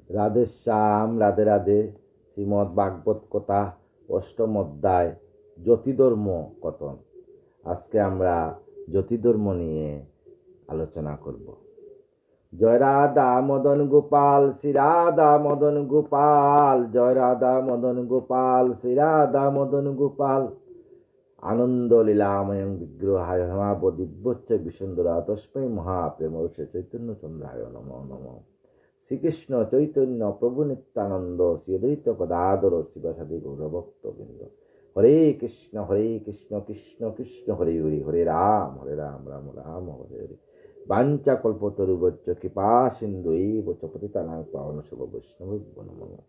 রাধেশ্যাম রাধে রাধে। শ্রীমদ্ ভাগবত কথা অষ্টম অধ্যায় জ্যোতিধর্ম কথন। আজকে আমরা জ্যোতিধর্ম নিয়ে আলোচনা করব। জয় রাধা মদন গোপাল শ্রী রাধা মদন গোপাল, জয় রাধা মদন গোপাল শ্রী রাধা মদন গোপাল। আনন্দ লীলাময়ং বিগ্রহায় হেমাব দিব্যচ্চ বিসুন্দরা তস্মৈ মহাপ্রেম চৈতন্য চন্দ্রায় নমো নমঃ। শ্রীকৃষ্ণ চৈতন্য প্রভু নিত্যানন্দ শ্রী অদ্বৈত গদাধর শিবসাদি গৌরভক্তবৃন্দ। হরে কৃষ্ণ কৃষ্ণ কৃষ্ণ হরে হরে, হরে রাম রাম রাম হরে হরে। বাঞ্ছা কল্পতরুভ্যশ্চ কৃপা সিন্ধু এইব চ পতিতানাং পাবনেভ্যো বৈষ্ণবেভ্যো নমো নমঃ।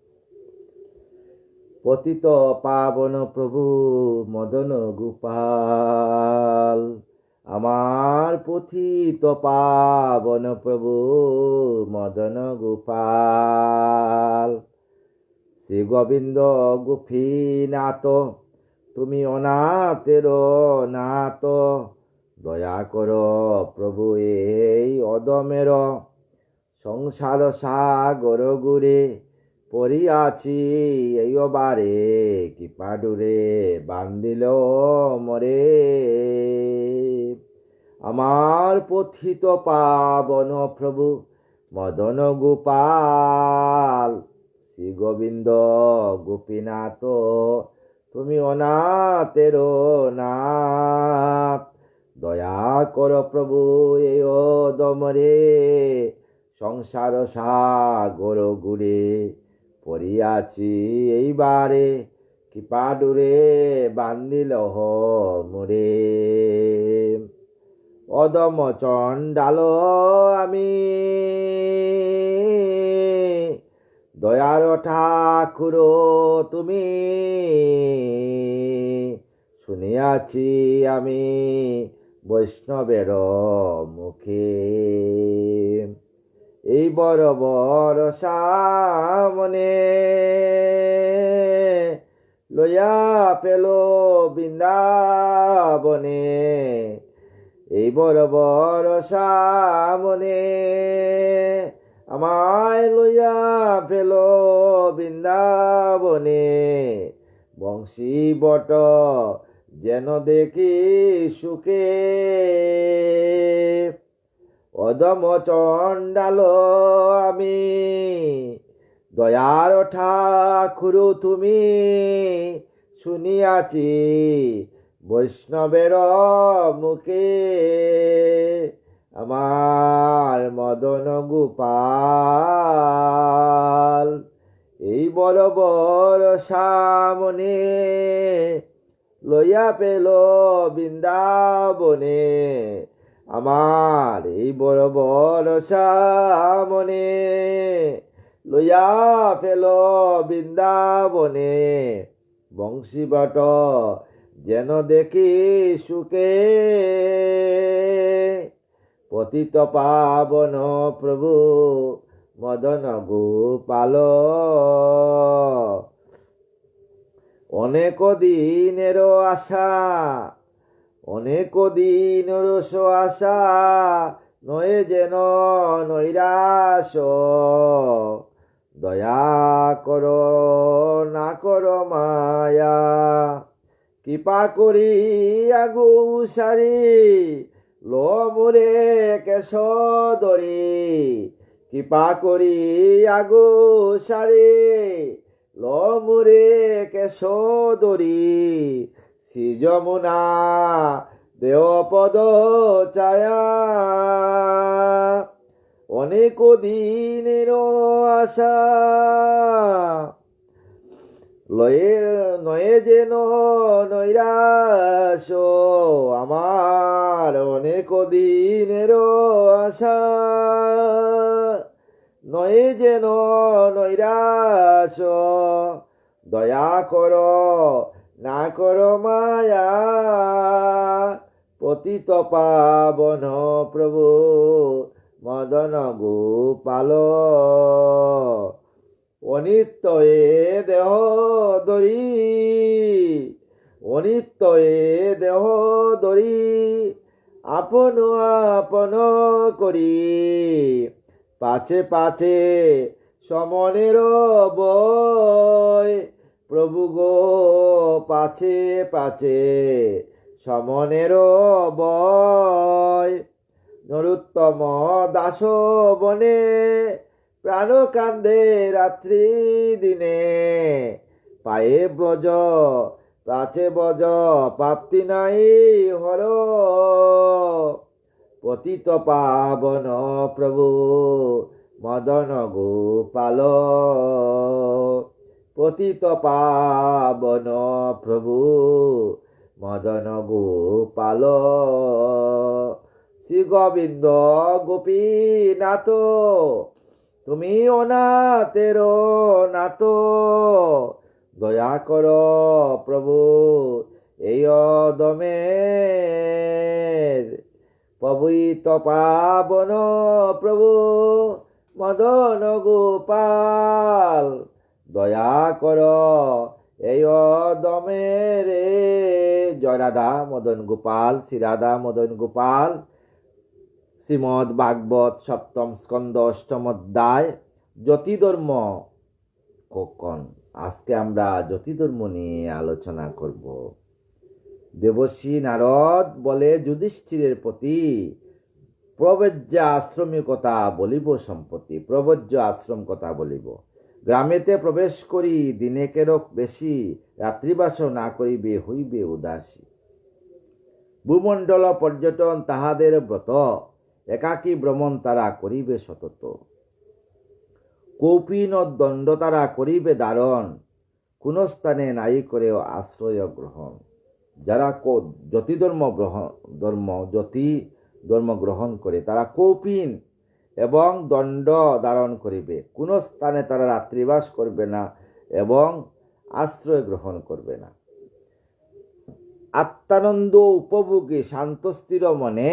পতিত পাবন প্রভু মদন গোপাল, আমার পতিত পাবন প্রভু মদন গোপাল। শ্রী গোবিন্দ গোপীনাথ, তুমি অনাথের নাথ, দয়া করো প্রভু এই অদমের। সংসার সাগর গুরে পড়িয়াছি এইবারে, কৃপা ডুরে বান্ধিল মরে। আমার পথিত পাবন প্রভু মদন গোপাল, শ্রী গোবিন্দ গোপীনাথ, তুমি অনাথের নাথ, দয়া কর প্রভু এই অদমরে। সংসার সাগর গুরে পড়িয়াছি এইবারে, কৃপা ডুরে বান্ধিল মোরে। অদম চণ্ডাল আমি, দয়ার ঠাকুর তুমি, শুনিয়াছি আমি বৈষ্ণবের মুখে। এই বড় বড় সামনে লইয়া পেল বৃন্দাবনে। এই বড় বড় সামনে আমায় লইয়া পেল বৃন্দাবনে। বংশী বট যেন দেখি সুখে, অদম চণ্ডাল আমি, দয়ার ঠাকুর তুমি, শুনিয়াছি বৈষ্ণবের মুখে। আমার মদন গোপাল এই বড় বড় সামনে লইয়া পেল বৃন্দাবনে। আমার এই বড় বড় সামনে লইয়া পেল বৃন্দাবনে। বংশী বট যেন দেখি সুখে, পতিত পাবন প্রভু মদন গোপাল। অনেক দিনের আশা, অনেক দিনের আশা, নয় যেন নৈরাশ। দয়া করো না করো মায়া, কৃপা করি আগু সারি লো মোরে কেশ ধরি। কৃপা করি আগু সারি লো মোরে কেশ ধরি। শ্রী যমুনা দেও পদ ছায়া, অনেক দিনের আশা, নয় যেন নৈরাশ। আমার অনেক দিনের আশা, নয় যেন নৈরাশ। দয়া করো না করো মায়া, পতিত পাবন প্রভু মদন গোপাল। অনিত্য এ দেহ ধরি, অনিত্য এ দেহ ধরি, আপন আপন করি। পাছে পাছে সমনের বই প্রভু গো পাছে পাছে সমনের বয় নরোত্তম দাস বনে প্রাণ কান্দে রাত্রি দিনে পায়ে ব্রজ প্রাচে বজ প্রাপ্তি নাই হর পতিত পাবন প্রভু মদন গোপাল পতিত পাবন প্রভু মদন গোপাল শ্রী গোবিন্দ গোপীনাথ তুমি অনাথের নাথ দয়া কর প্রভু এই অদমের পবিত পাবন প্রভু মদন গোপাল দয়া কর এই অদমের জয় রাধা মদন গোপাল শ্রী রাধা মদন গোপাল শ্রীমদ্ ভাগবত সপ্তম স্কন্ধ অষ্টম অধ্যায় জ্যোতিধর্ম কখন। আজকে আমরা জ্যোতিধর্ম নিয়ে আলোচনা করব। দেবর্ষি নারদ বলে যুধিষ্ঠিরের প্রতি প্রব্রজ্য আশ্রমের কথা বলিব সম্পত্তি প্রব্রজ্য আশ্রম কথা বলিব। গ্রামেতে প্রবেশ করি দিনেকেরও বেশি রাত্রিবাস না করিবে হইবে উদাসী। ভূমণ্ডল পর্যটন তাহাদের ব্রত একাকী ভ্রমণ তারা করিবে সতত। কৌপিন দণ্ড তারা করিবে দারণ কোন স্থানে নাই করে আশ্রয় গ্রহণ। যারা জ্যোতি ধর্ম গ্রহণ করে তারা কৌপিন এবং দণ্ড ধারণ করিবে, কোন স্থানে তারা রাত্রিবাস করবে না এবং আশ্রয় গ্রহণ করবে না। আত্মানন্দ উপভোগী শান্তস্থির মনে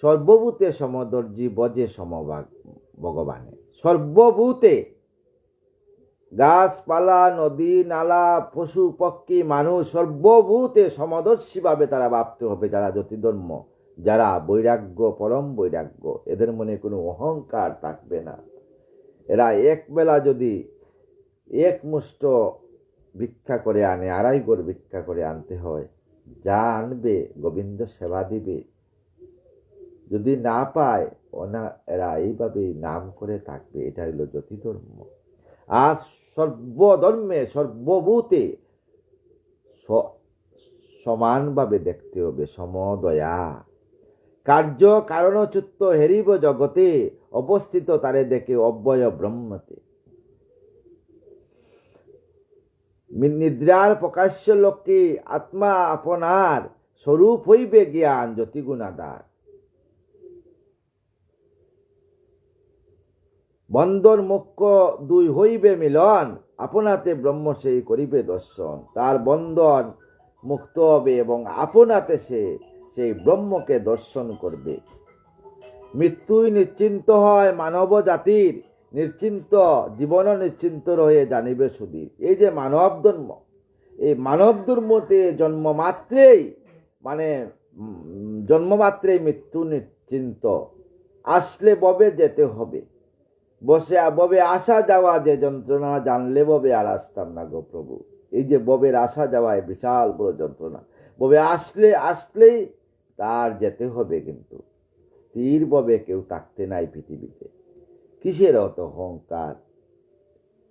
সর্বভূতে সমদর্জি বজে সমভাগ ভগবানে। সর্বভূতে গাছপালা নদী নালা পশু পক্ষী মানুষ সর্বভূতে সমদর্শী ভাবে তারা ভাবতে হবে। যারা জ্যোতিধর্ম, যারা বৈরাগ্য পরম বৈরাগ্য, এদের মনে কোনো অহংকার থাকবে না। এরা এক বেলা যদি এক মুষ্ট ভিক্ষা করে আনে, আড়াই গড় ভিক্ষা করে আনতে হয়, যা আনবে গোবিন্দ সেবা দিবে। যদি না পায় এরা এইভাবে নাম করে থাকবে। এটা হলো জ্যোতিধর্ম। আর সর্বধর্মে সর্বভূতে সমানভাবে দেখতে হবে, সমদয়া। কার্য কারণচ্যুত হেরিব জগতে অবস্থিত তারে দেখে অব্যয় ব্রহ্মতে। নিদ্রার প্রকাশ্য লোকে আত্মা আপনার স্বরূপ হইবে জ্ঞান জ্যোতিগুণাদার। বন্দর মুখ্য দুই হইবে মিলন আপনাতে ব্রহ্ম সেই করিবে দর্শন। তার বন্ধন মুক্ত হবে এবং আপনাতে সে সেই ব্রহ্মকে দর্শন করবে। মৃত্যুই নিশ্চিন্ত হয় মানব জাতির, নিশ্চিন্ত জীবন নিশ্চিন্ত রয়ে জানিবে সুধীর। এই যে মানব ধর্ম, এই মানব ধর্মতে জন্মমাত্রেই জন্মমাত্রেই মৃত্যু নিশ্চিন্ত। আসলে ববে যেতে হবে, ববে আসা যাওয়া যে যন্ত্রণা জানলে ববে আর আসতাম না গো প্রভু। এই যে ববের আসা যাওয়ায় বিশাল বড় যন্ত্রণা। ববে আসলেই তার যেতে হবে, কিন্তু স্থির ববে কেউ থাকতে নাই পৃথিবীতে। কিসের অত অহংকার?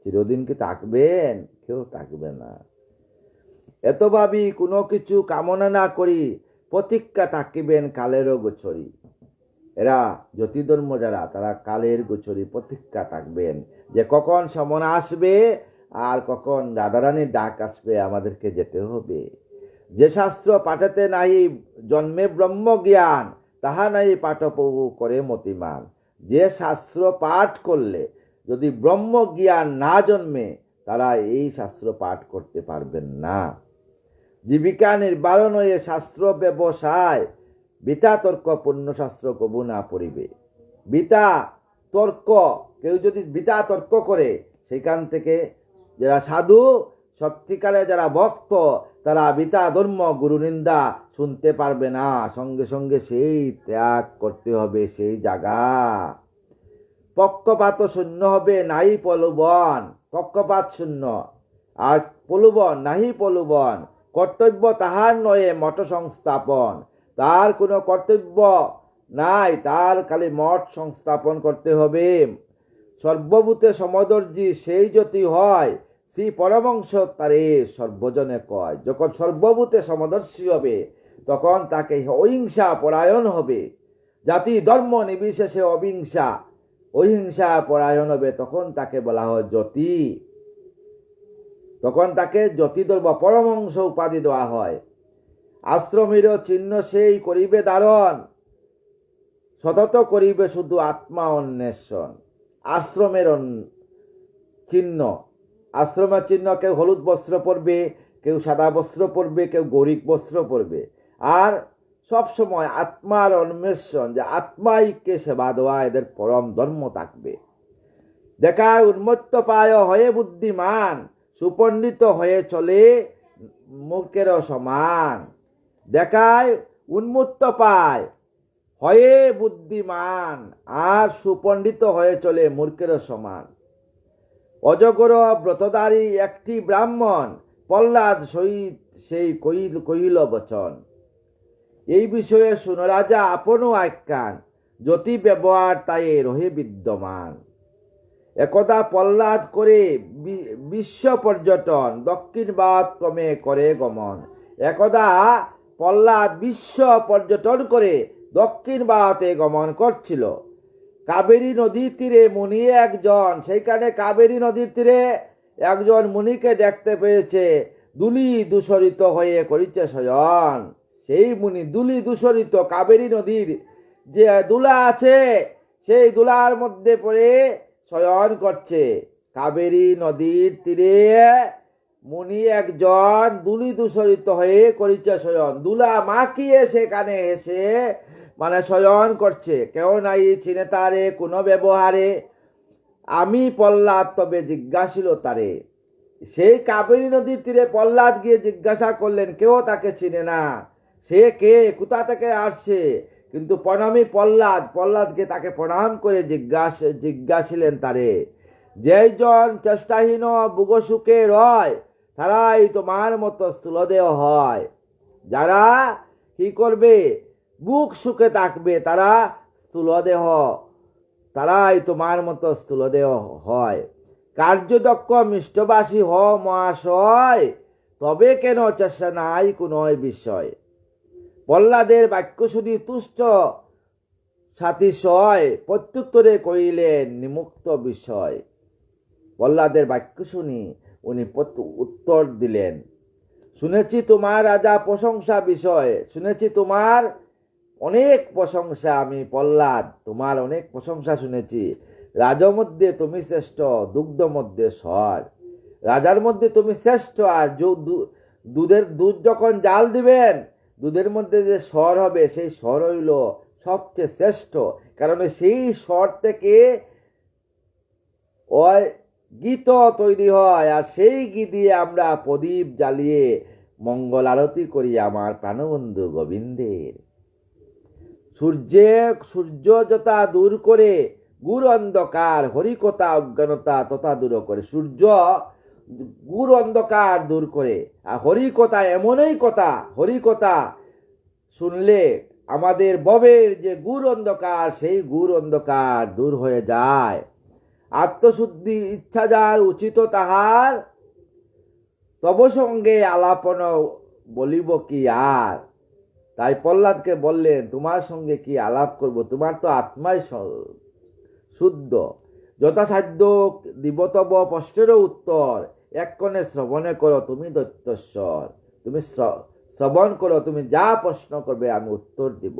চিরদিন কি থাকবেন? কেউ থাকবে না। এত ভাবি কোনো কিছু কামনা না করি প্রতীক্ষা থাকিবেন কালেরও গোচরী। এরা জ্যোতিধর্ম যারা, তারা কালের গোচরী প্রতীক্ষা থাকবেন যে কখন সময় আসবে আর কখন রাধারানীর ডাক আসবে, আমাদেরকে যেতে হবে। যে শাস্ত্র পাঠাতে নাই জন্মে ব্রহ্ম জ্ঞান, তাহা নাই পাঠ প্রভু করে মতিমান। যে শাস্ত্র পাঠ করলে যদি ব্রহ্ম জ্ঞান না জন্মে, তারা এই শাস্ত্র পাঠ করতে পারবেন না। জীবিকা নির্বারণ হয়ে শাস্ত্র ব্যবসায় বিতা তর্ক পুণ্যশাস্ত্র কবু না পড়িবে। বিতা তর্ক, কেউ যদি বিতা তর্ক করে, সেখান থেকে যারা সাধু সত্যিকারে যারা ভক্ত, তারা বিতা ধর্ম গুরু নিন্দা শুনতে পারবে না। সঙ্গে সঙ্গে সেই ত্যাগ করতে হবে সেই জায়গা। পক্ষপাত শূন্য হবে, নাই প্রলোভন। পক্ষপাত শূন্য আর প্রলোভন, নাহি প্রলোভন। কর্তব্য তাহার নয় মঠ সংস্থাপন। তার কোনো কর্তব্য নাই, তার খালি মঠ সংস্থাপন করতে হবে। সর্বভূতে সমদর্জি সেই যদি হয়, শ্রী পরমংশ তারে সর্বজনে কয়। যখন সর্বভূতে সমদর্শী হবে তখন তাকে অহিংসা পরায়ণ হবে। জাতি ধর্ম নির্বিশেষে অহিংসা পরায়ণ হবে, তখন তাকে বলা হয় জ্যোতি। তখন তাকে জ্যোতি ধর্ম পরমংশ উপাধি দেওয়া হয়। আশ্রমের চিহ্ন সেই করিবে ধারণ, সতত করিবে শুধু আত্মা অন্বেষণ। আশ্রমের চিহ্ন, কেউ হলুদ বস্ত্র পরবে, কেউ সাদা বস্ত্র পরবে, কেউ গৌরিক বস্ত্র পরবে। আর সব সময় আত্মার অন্বেষণ, যে আত্মাইকে সেবা দেওয়া এদের পরম ধর্ম থাকবে। দেখায় উন্মত্ত পায় হয়ে বুদ্ধিমান, সুপণ্ডিত হয়ে চলে মূর্খেরও সমান। দেখায় উন্মত্ত পায় হয়ে বুদ্ধিমান, আর সুপণ্ডিত হয়ে চলে মূর্খেরও সমান। অজগর ব্রতধারী একটি ব্রাহ্মণ, প্রহ্লাদ সহিত সেই কহিল বচন। এই বিষয়ে শুনো রাজা আপনও আখ্যান, জ্যোতি ব্যবহার তাই রহে বিদ্যমান। একদা প্রহ্লাদ করে বিশ্ব পর্যটন, দক্ষিণ ভারত ক্রমে করে গমন। একদা প্রহ্লাদ বিশ্ব পর্যটন করে দক্ষিণ ভারতে গমন করছিল। কাবেরী নদীর তীরে মুনি একজন, সেইখানে কাবেরী নদীর তীরে একজন মুনিকে দেখতে পেয়েছে, দুলি দূষরিত হয়ে করিছে শয়ন। সেই মুনি দুলি দূষরিত কাবেরী নদীর যে দুলা আছে, সেই দুলার মধ্যে পড়ে শয়ন করছে। কাবেরী নদীর তীরে মুনি একজন দুলি দূষরিত হয়ে করিছে শয়ন। দুলা মাখিয়ে সেখানে এসে শয়ন করছে। কেউ নাই চিনে তারে কোনো ব্যবহারে, আমি প্রহ্লাদ তবে জিজ্ঞাসিল তারে। সেই কাবেরী নদীর তীরে প্রহ্লাদ গিয়ে জিজ্ঞাসা করলেন, কেউ তাকে চিনে না, সে কে, কোথা থেকে আসছে। কিন্তু প্রণামী প্রহ্লাদকে তাকে প্রণাম করে জিজ্ঞাসিলেন তারে। যেজন চেষ্টাহীন বুগ সুখে রয়, তারাই তোমার মতো স্থূলদেহ হয়। যারা কি করবে, বুক সুখে থাকবে, তারা স্থূলদেহ, তারাই তোমার মতো স্থূলদেহ হয়। কার্যদক্ষ মিষ্টভাষী হ মহাশয়, তবে কেন চেষ্টা নাই কোন বিষয়। প্রহ্লাদের বাক্য শুনি তুষ্ট সাতিশয়, প্রত্যুত্তরে কহিলেন নিমুক্ত বিষয়। প্রহ্লাদের বাক্য শুনি উনি উত্তর দিলেন, শুনেছি তোমার রাজা প্রশংসা বিষয়, শুনেছি তোমার অনেক প্রশংসা। আমি প্রহ্লাদ তোমার অনেক প্রশংসা শুনেছি। রাজা মধ্যে তুমি শ্রেষ্ঠ, দুগ্ধ মধ্যে স্বর। রাজার মধ্যে তুমি শ্রেষ্ঠ, আর দুধ যখন জাল দিবেন, দুধের মধ্যে যে স্বর হবে, সেই স্বর হইল সবচেয়ে শ্রেষ্ঠ। কারণ সেই স্বর থেকে ওই গীত তৈরি হয়, আর সেই গীত দিয়ে আমরা প্রদীপ জ্বালিয়ে মঙ্গল আরতি করি আমার প্রাণবন্ধু গোবিন্দের। সূর্য যথা দূর করে গুর অন্ধকার, হরিকথা অজ্ঞানতা তথা দূর করে। সূর্য গুর অন্ধকার দূর করে, আর হরিকথা এমনই কথা, হরিকথা শুনলে আমাদের ববের যে গুর অন্ধকার, সেই গুর অন্ধকার দূর হয়ে যায়। আত্মশুদ্ধি ইচ্ছা যার উচিত তাহার, তব সঙ্গে আলাপন বলিব কি আর। তাই প্রহ্লাদকে বললেন, তোমার সঙ্গে কি আলাপ করব, তোমার তো আত্মাই শুদ্ধ। যথাসাধ্য দিব তব প্রশ্নেরও উত্তর, এক্ষণে শ্রবণে করো তুমি দৈত্যস্বর। তুমি শ্রবণ করো, তুমি যা প্রশ্ন করবে আমি উত্তর দিব।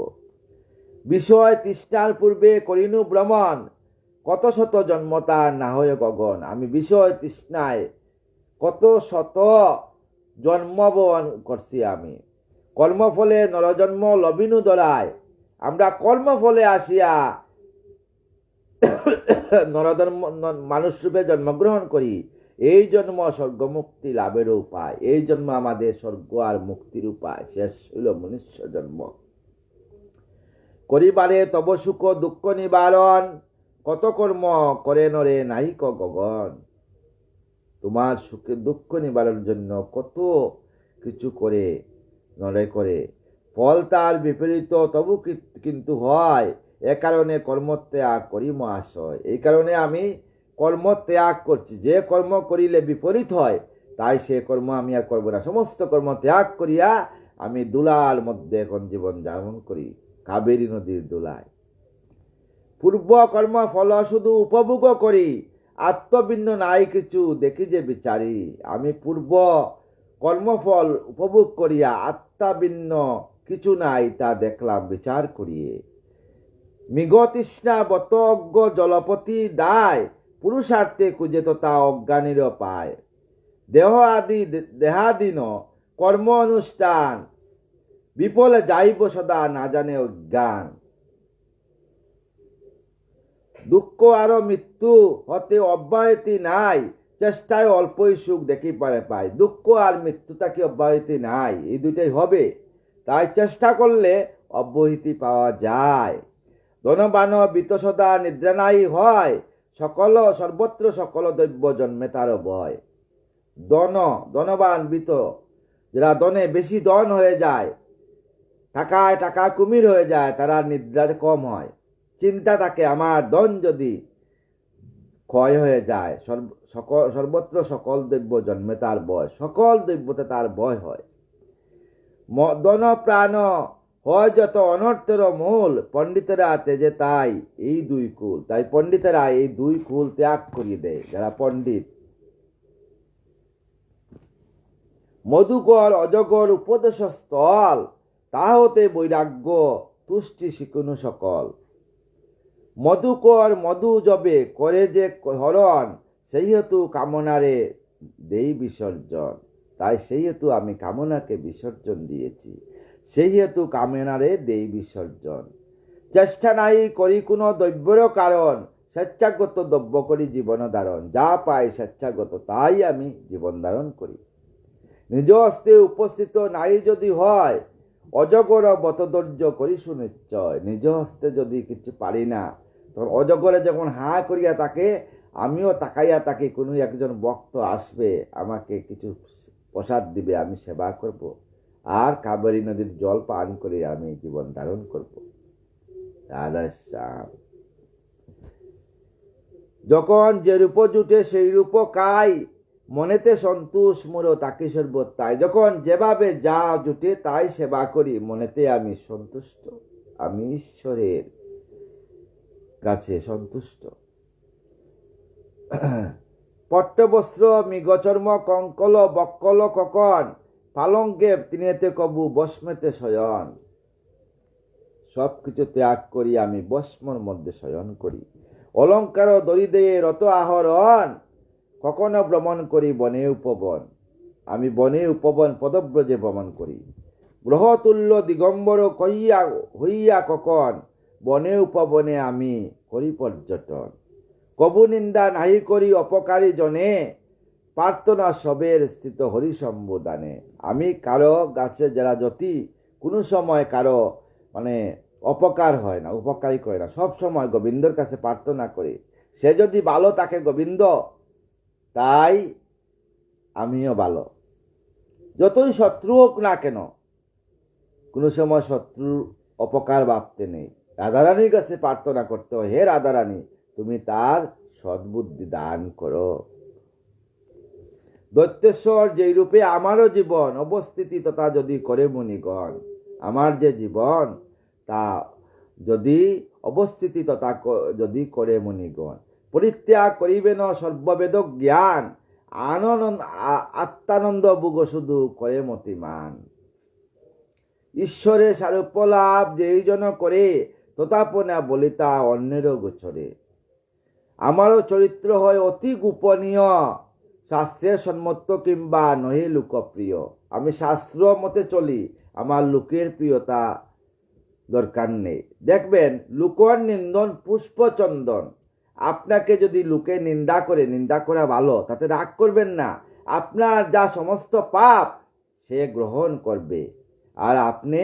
বিষয় তৃষ্ণার পূর্বে করিনু ভ্রমণ, কত শত জন্ম তার না হয়ে গগন। আমি বিষয় তৃষ্ণায় কত শত জন্মবন করছি। আমি কর্মফলে নরজন্ম লবিনু দলায়, আমরা কর্মফলে আসিয়া নরজন্ম মানুষ রূপে জন্মগ্রহণ করি। এই জন্ম স্বর্গ মুক্তি লাভের উপায়, এই জন্ম আমাদের স্বর্গ আর মুক্তির উপায়। শেষ হইল মনুষ্য জন্ম। করিবারে তব সুখ দুঃখ নিবারণ, কত কর্ম করে নরে নাহিক গগন। তোমার সুখে দুঃখ নিবারণের জন্য কত কিছু করে নরে করে, ফল তার বিপরীত তবু কিন্তু হয়। এ কারণে কর্ম ত্যাগ করি মহাশয়। এই কারণে আমি কর্ম ত্যাগ করছি। যে কর্ম করিলে বিপরীত হয়, তাই সে কর্ম আমি আর করবো না। সমস্ত কর্ম ত্যাগ করিয়া আমি দুলার মধ্যে এখন জীবন যাপন করি, কাবেরী নদীর দোলায়। পূর্ব কর্ম ফল শুধু উপভোগ করি, আত্মভিন্ন নাই কিছু দেখি যে বিচারি। আমি পূর্ব কর্মফল উপভোগ করিয়া আত্মাভিন্ন কিছু নাই তা দেখলাম বিচার করিয়ে। মৃগতৃষ্ণা বত অজ্ঞ জলপতি দায়, পুরুষার্থে খুঁজে তো তা অজ্ঞানীর পায়। দেহাধীন কর্ম অনুষ্ঠান, বিফলে যাইব সদা না জানে অজ্ঞান। দুঃখ আরো মৃত্যু হতে অব্যাহতি নাই, চেষ্টায় অল্পই সুখ দেখি পারে পাই। দুঃখ আর মৃত্যুটা কি অব্যাহতি নাই, এই দুইটাই হবে। তাই চেষ্টা করলে অব্যাহতি পাওয়া যায়। ধনবান বিতসদা নিদ্রা নাই হয়, সর্বত্র সকল দ্রব্য জন্মে তার ভয়। ধনবান বিত, যারা ধনে বেশি ধন হয়ে যায়, টাকায় টাকা কুমির হয়ে যায়, তারা নিদ্রা কম হয়। চিন্তা থাকে আমার ধন যদি ক্ষয় হয়ে যায়, সর্বত্র সকল দ্রব্য জন্মে তার ভয়। সকল দ্রব্যতে তার ভয় হয়। ধন প্রাণ হয় যত অনর্থের মূল, পণ্ডিতেরা তেজে তাই এই দুই কুল। তাই পণ্ডিতেরা এই দুই কুল ত্যাগ করিয়ে দেয়, যারা পণ্ডিত। মধুকর অজগর উপদেশ স্থল, তা হতে বৈরাগ্য তুষ্টি শিখুনু সকল। মধুকর মধু জবে করে যে হরণ, সেই হেতু কামনারে দেই বিসর্জন। তাই সেই হেতু আমি কামনাকে বিসর্জন দিয়েছি, সেই হেতু কামনারে দেই বিসর্জন। চেষ্টা নাই করি কোনো দ্রব্যের কারণ, স্বেচ্ছাগত দ্রব্য করি জীবন ধারণ। যা পাই স্বেচ্ছাগত তাই আমি জীবন ধারণ করি। নিজ হস্তে উপস্থিত নাই যদি হয়, অজগর বতধৈর্য করি সুনিশ্চয়। নিজ হস্তে যদি কিছু পারি না, তখন অজগরে যখন হা করিয়া তাকে, আমিও তাকাইয়া তাকে, কোনো একজন ভক্ত আসবে আমাকে কিছু প্রসাদ দিবে, আমি সেবা করব, আর কাবেরী নদীর জল পান করে আমি জীবন ধারণ করব। রাধাশ্যাম। যখন যে রূপ জুটে সেই রূপ কাই, মনেতে সন্তোষ মোর তাকে সর্বত্যাই। যখন যেভাবে যা জুটে তাই সেবা করি, মনেতে আমি সন্তুষ্ট, আমি ঈশ্বরের কাছে সন্তুষ্ট। পট্টবস্ত্র মৃগচর্ম কঙ্কল বক্কল ককন, পালঙ্কে তিনেতে কবু বস্মেতে শয়ন। সবকিছু ত্যাগ করি আমি বস্মর মধ্যে শয়ন করি। অলঙ্কার দরিদে রত আহরণ, কখনো ভ্রমণ করি বনে উপবন। আমি বনে উপবন পদব্রজে ভ্রমণ করি। গ্রহতুল্য দিগম্বর হইয়া কখন, বনে উপবনে আমি করি পর্যটন। কবু নিন্দা নাহি করি অপকারী জনে, প্রার্থনা সবের স্থিত হরি সম্বোদানে। আমি কারো গাছে যারা যদি কোনো সময় কারো অপকার হয় না, উপকারী করে না, সব সময় গোবিন্দর কাছে প্রার্থনা করি। সে যদি ভালো তাকে গোবিন্দ, তাই আমিও ভালো। যতই শত্রু হোক না কেন, কোনো সময় শত্রুর অপকার ভাবতে নেই। রাধারানীর কাছে প্রার্থনা করতে হয়, হে রাধারানী তুমি তার সদ্বুদ্ধি দান করো। দৈত্যেশ্বর যেই রূপে আমারও জীবন অবস্থিতি তথা যদি করে মুনিগণ। আমার যে জীবন তা যদি অবস্থিতি তথা যদি করে মুনিগণ। পরিত্যাগ করিবেন সর্ববেদ জ্ঞান, আত্মানন্দ বুগ শুধু করে মতিমান। ঈশ্বরে সারূপ্য লাভ যেই জন করে, তথাপনা বলিতা অন্যেরও গোচরে। আমারও চরিত্র হয় অতি গোপনীয়, শাস্ত্রের সম্মত কিংবা নহে লোকপ্রিয়। আমি শাস্ত্র মতে চলি, আমার লোকের প্রিয়তা দরকার নেই। দেখবেন লোকর নিন্দন পুষ্পচন্দন। আপনাকে যদি লোকে নিন্দা করে, নিন্দা করা ভালো, তাতে রাগ করবেন না। আপনার যা সমস্ত পাপ সে গ্রহণ করবে, আর আপনি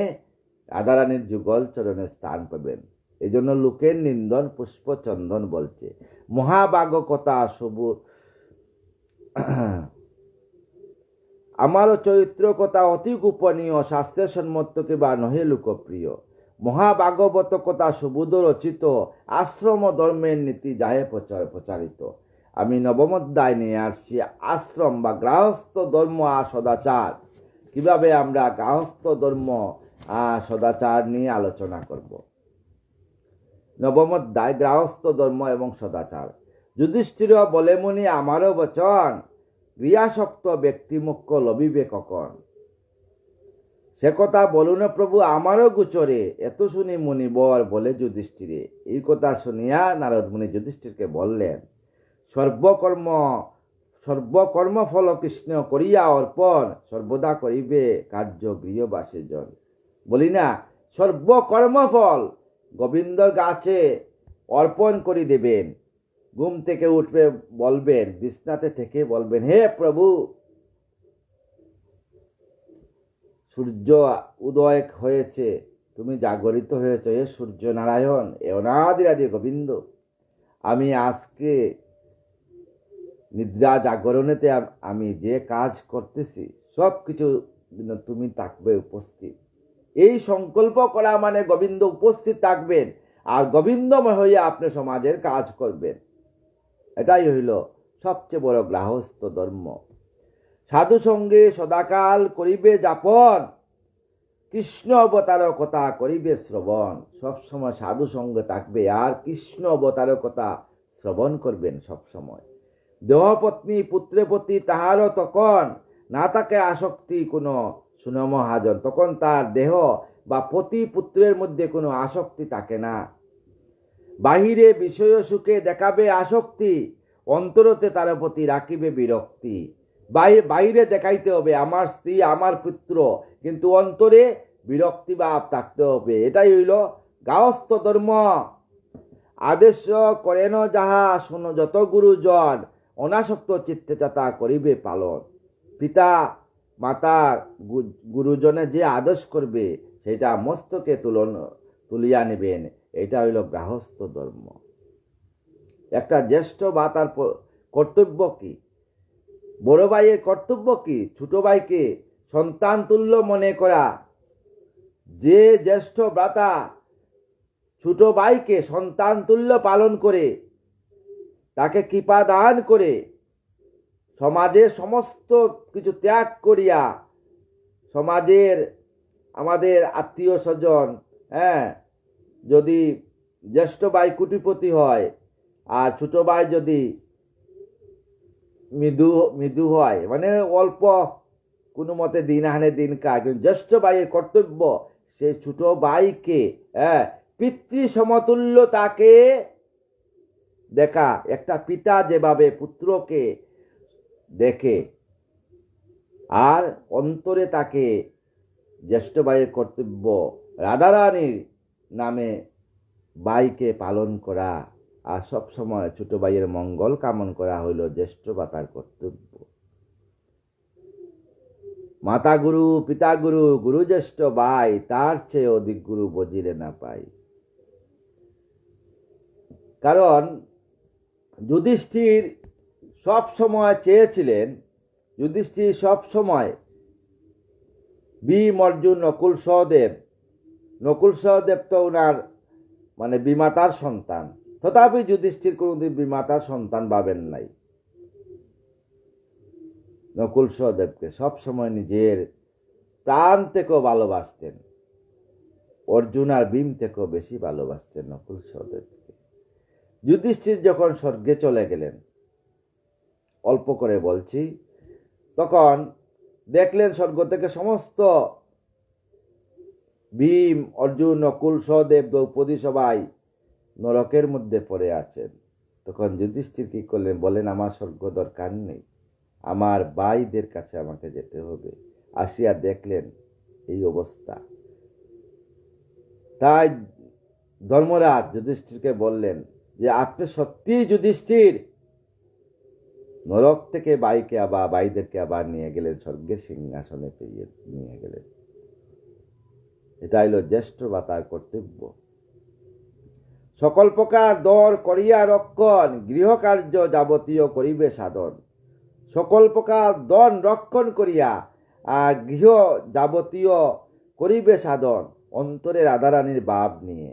রাধারানীর যুগল চরণে স্থান পাবেন। এই জন্য লোকের নিন্দন পুষ্প চন্দন বলছে। মহাবাগ কথা সবু আমারও চরিত্র কথা অতি গোপনীয়, শাস্ত্রের সম্মত কিবা নহে লোকপ্রিয়। মহাভাগবত কথা সুবোধ রচিত, আশ্রম ধর্মের নীতি যাহে প্রচারিত। আমি নবম অধ্যায় নিয়ে আসছি আশ্রম বা গৃহস্থ ধর্ম আর সদাচার। কিভাবে আমরা গৃহস্থ ধর্ম আর সদাচার নিয়ে আলোচনা করব। নবম অধ্যায় গৃহস্থ ধর্ম এবং সদাচার। যুধিষ্ঠির বলে, মুনি আমারও বচন, ক্রিয়াসক্ত ব্যক্তি মুখ্য লবিবে কখন। সে কথা বলুন প্রভু আমারও গোচরে, এত শুনি মুনিবর বলে যুধিষ্ঠিরে। এই কথা শুনিয়া নারদ মুনি যুধিষ্ঠিরকে বললেন, সর্বকর্ম ফল কৃষ্ণ করিয়া অর্পণ, সর্বদা করিবে কার্য গৃহবাসী জন। বলি না, সর্বকর্ম ফল গোবিন্দর গাছে অর্পণ করে দেবেন। ঘুম থেকে উঠবে বলবেন, বিছনাতে থেকে বলবেন, হে প্রভু, সূর্য উদয় হয়েছে, তুমি জাগরিত হয়েছ, হে সূর্য নারায়ণ, এ অনাদিরাদি গোবিন্দ, আমি আজকে নিদ্রা জাগরণেতে আমি যে কাজ করতেছি সব কিছু তুমি থাকবে উপস্থিত। এই সংকল্প করা মানে গোবিন্দ উপস্থিত থাকবেন আর গোবিন্দময় হইয়া আপনি সমাজের কাজ করবেন। এটাই হইল সবচেয়ে বড় গৃহস্থ ধর্ম। সাধু সঙ্গে সদাকাল করিবে যাপন, কৃষ্ণ অবতার কথা করিবে শ্রবণ। সবসময় সাধু সঙ্গে থাকবে আর কৃষ্ণ অবতার কথা শ্রবণ করবেন সবসময়। দেহপত্নী পুত্রে প্রতি তাহারও তখন না থাকে আসক্তি কোনো সুনমহাজন। তখন তার দেহ বা পতি পুত্রের মধ্যে কোনো আসক্তি থাকে না। বাহিরে বিষয় সুখে দেখাবে আসক্তি, অন্তরতে তার প্রতি রাখিবে বিরক্তি। বাইরে দেখাইতে হবে আমার স্ত্রী আমার পুত্র, কিন্তু অন্তরে বিরক্তি ভাব থাকতে হবে। এটাই হইল গৃহস্থ ধর্ম। আদেশ করেন যাহা শোনো যত গুরুজন, অনাসক্ত চিত্তে চাতা করিবে পালন। পিতা মাতা গুরুজনে যে আদেশ করবে সেটা মস্তকে তুলিয়া নেবেন। এটা হইল গৃহস্থ ধর্ম। একটা জ্যেষ্ঠ বা তার কর্তব্য কি? বড় ভাইয়ের কর্তব্য কি? ছোট ভাইকে সন্তান তুল্য মনে করা। যে জ্যেষ্ঠ ভ্রাতা ছোট ভাইকে সন্তান তুল্য পালন করে, তাকে কৃপা দান করে, সমাজের সমস্ত কিছু ত্যাগ করিয়া, সমাজের আমাদের আত্মীয় স্বজন, যদি জ্যেষ্ঠ ভাই কোটিপতি হয় আর ছোট ভাই যদি মৃদু হয়, মানে অল্প কোনো মতে দিন আনে দিন খায়, কিন্তু জ্যেষ্ঠ ভাইয়ের কর্তব্য সে ছোট ভাইকে পিতৃ সমতুল্য তাকে দেখা। একটা পিতা যেভাবে পুত্রকে দেখে আর অন্তরে তাকে জ্যেষ্ঠ ভাইয়ের কর্তব্য রাধারানীর নামে ভাইকে পালন করা আর সব সময় ছোট ভাইয়ের মঙ্গল কামন করা হইল জ্যেষ্ঠ ভাতার কর্তব্য। মাতা গুরু পিতা গুরু গুরু জ্যেষ্ঠ ভাই, তার চেয়ে অধিক গুরু বজিলে না পাই। কারণ যুধিষ্ঠির সব সময় চেয়েছিলেন, যুধিষ্ঠির সব সময় ভীম অর্জুন নকুল সহদেব তো ওনার মানে বিমাতার সন্তান, তথাপি যুধিষ্ঠির কোনদিন বিমাতার সন্তান ভাবেন নাই। নকুল সহদেবকে সবসময় নিজের প্রাণ থেকেও ভালোবাসতেন। অর্জুন আর ভীম থেকেও বেশি ভালোবাসতেন নকুল সহদেবকে। যুধিষ্ঠির যখন স্বর্গে চলে গেলেন, অল্প করে বলছি, তখন দেখলেন স্বর্গ থেকে সমস্ত ভীম অর্জুন নকুল সহদেব দ্রৌপদী সবাই নরকের মধ্যে পড়ে আছেন। তখন যুধিষ্ঠির কি করলেন? বলেন, আমার স্বর্গ দরকার নেই, আমার ভাইদের কাছে আমাকে যেতে হবে। আসিয়া দেখলেন এই অবস্থা। তাই ধর্মরাজ যুধিষ্ঠিরকে বললেন যে আপনি সত্যিই যুধিষ্ঠির, নরক থেকে ভাইদেরকে আবার নিয়ে গেলেন, স্বর্গের সিংহাসনে পেয়ে নিয়ে গেলেন। এটা হইল জ্যেষ্ঠ ভাতার কর্তব্য। সকল প্রকার দর করিয়া রক্ষণ, গৃহকার্য যাবতীয় করিবে সাধন। সকল প্রকার দন রক্ষণ করিয়া গৃহ যাবতীয় করিবে সাধন, অন্তরে রাধারানীর ভাব নিয়ে।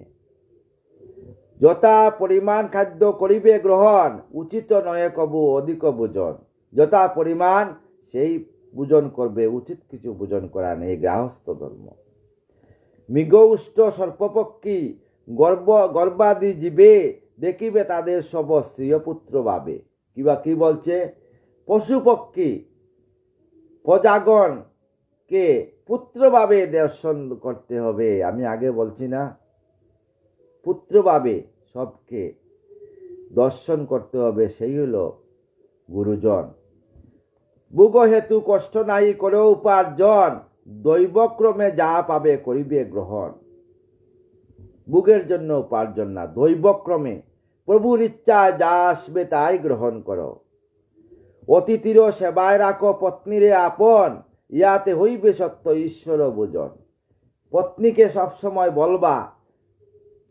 যথা পরিমাণ খাদ্য করিবে গ্রহণ, উচিত নয় কবু অধিক ভোজন। যথা পরিমাণ সেই ভোজন করবে, উচিত কিছু ভোজন করা নেই, গৃহস্থ ধর্ম। মৃগৌষ্ট সর্পপক্ষী গর্বাদি জীবে, দেখিবে তাদের সব স্ত্রীয় পুত্র ভাবে। কিবা কি বলছে? পশুপক্ষী প্রজাগণকে পুত্রভাবে দর্শন করতে হবে। আমি আগে বলছি না, পুত্রভাবে সবকে দর্শন করতে হবে, সেই হলো গুরুজন। ভোগ হেতু কষ্ট নাই করে উপার্জন, দৈবক্রমে যা পাবে করিবে গ্রহণ। ভোগের জন্য উপার্জন না, দৈবক্রমে প্রভুর ইচ্ছা যা আসবে তাই গ্রহণ করো। অতিথির সেবায় রাখো পত্নীরে আপন, ইয়াতে হইবে সত্য ঈশ্বর ভোজন। পত্নীকে সবসময় বলবা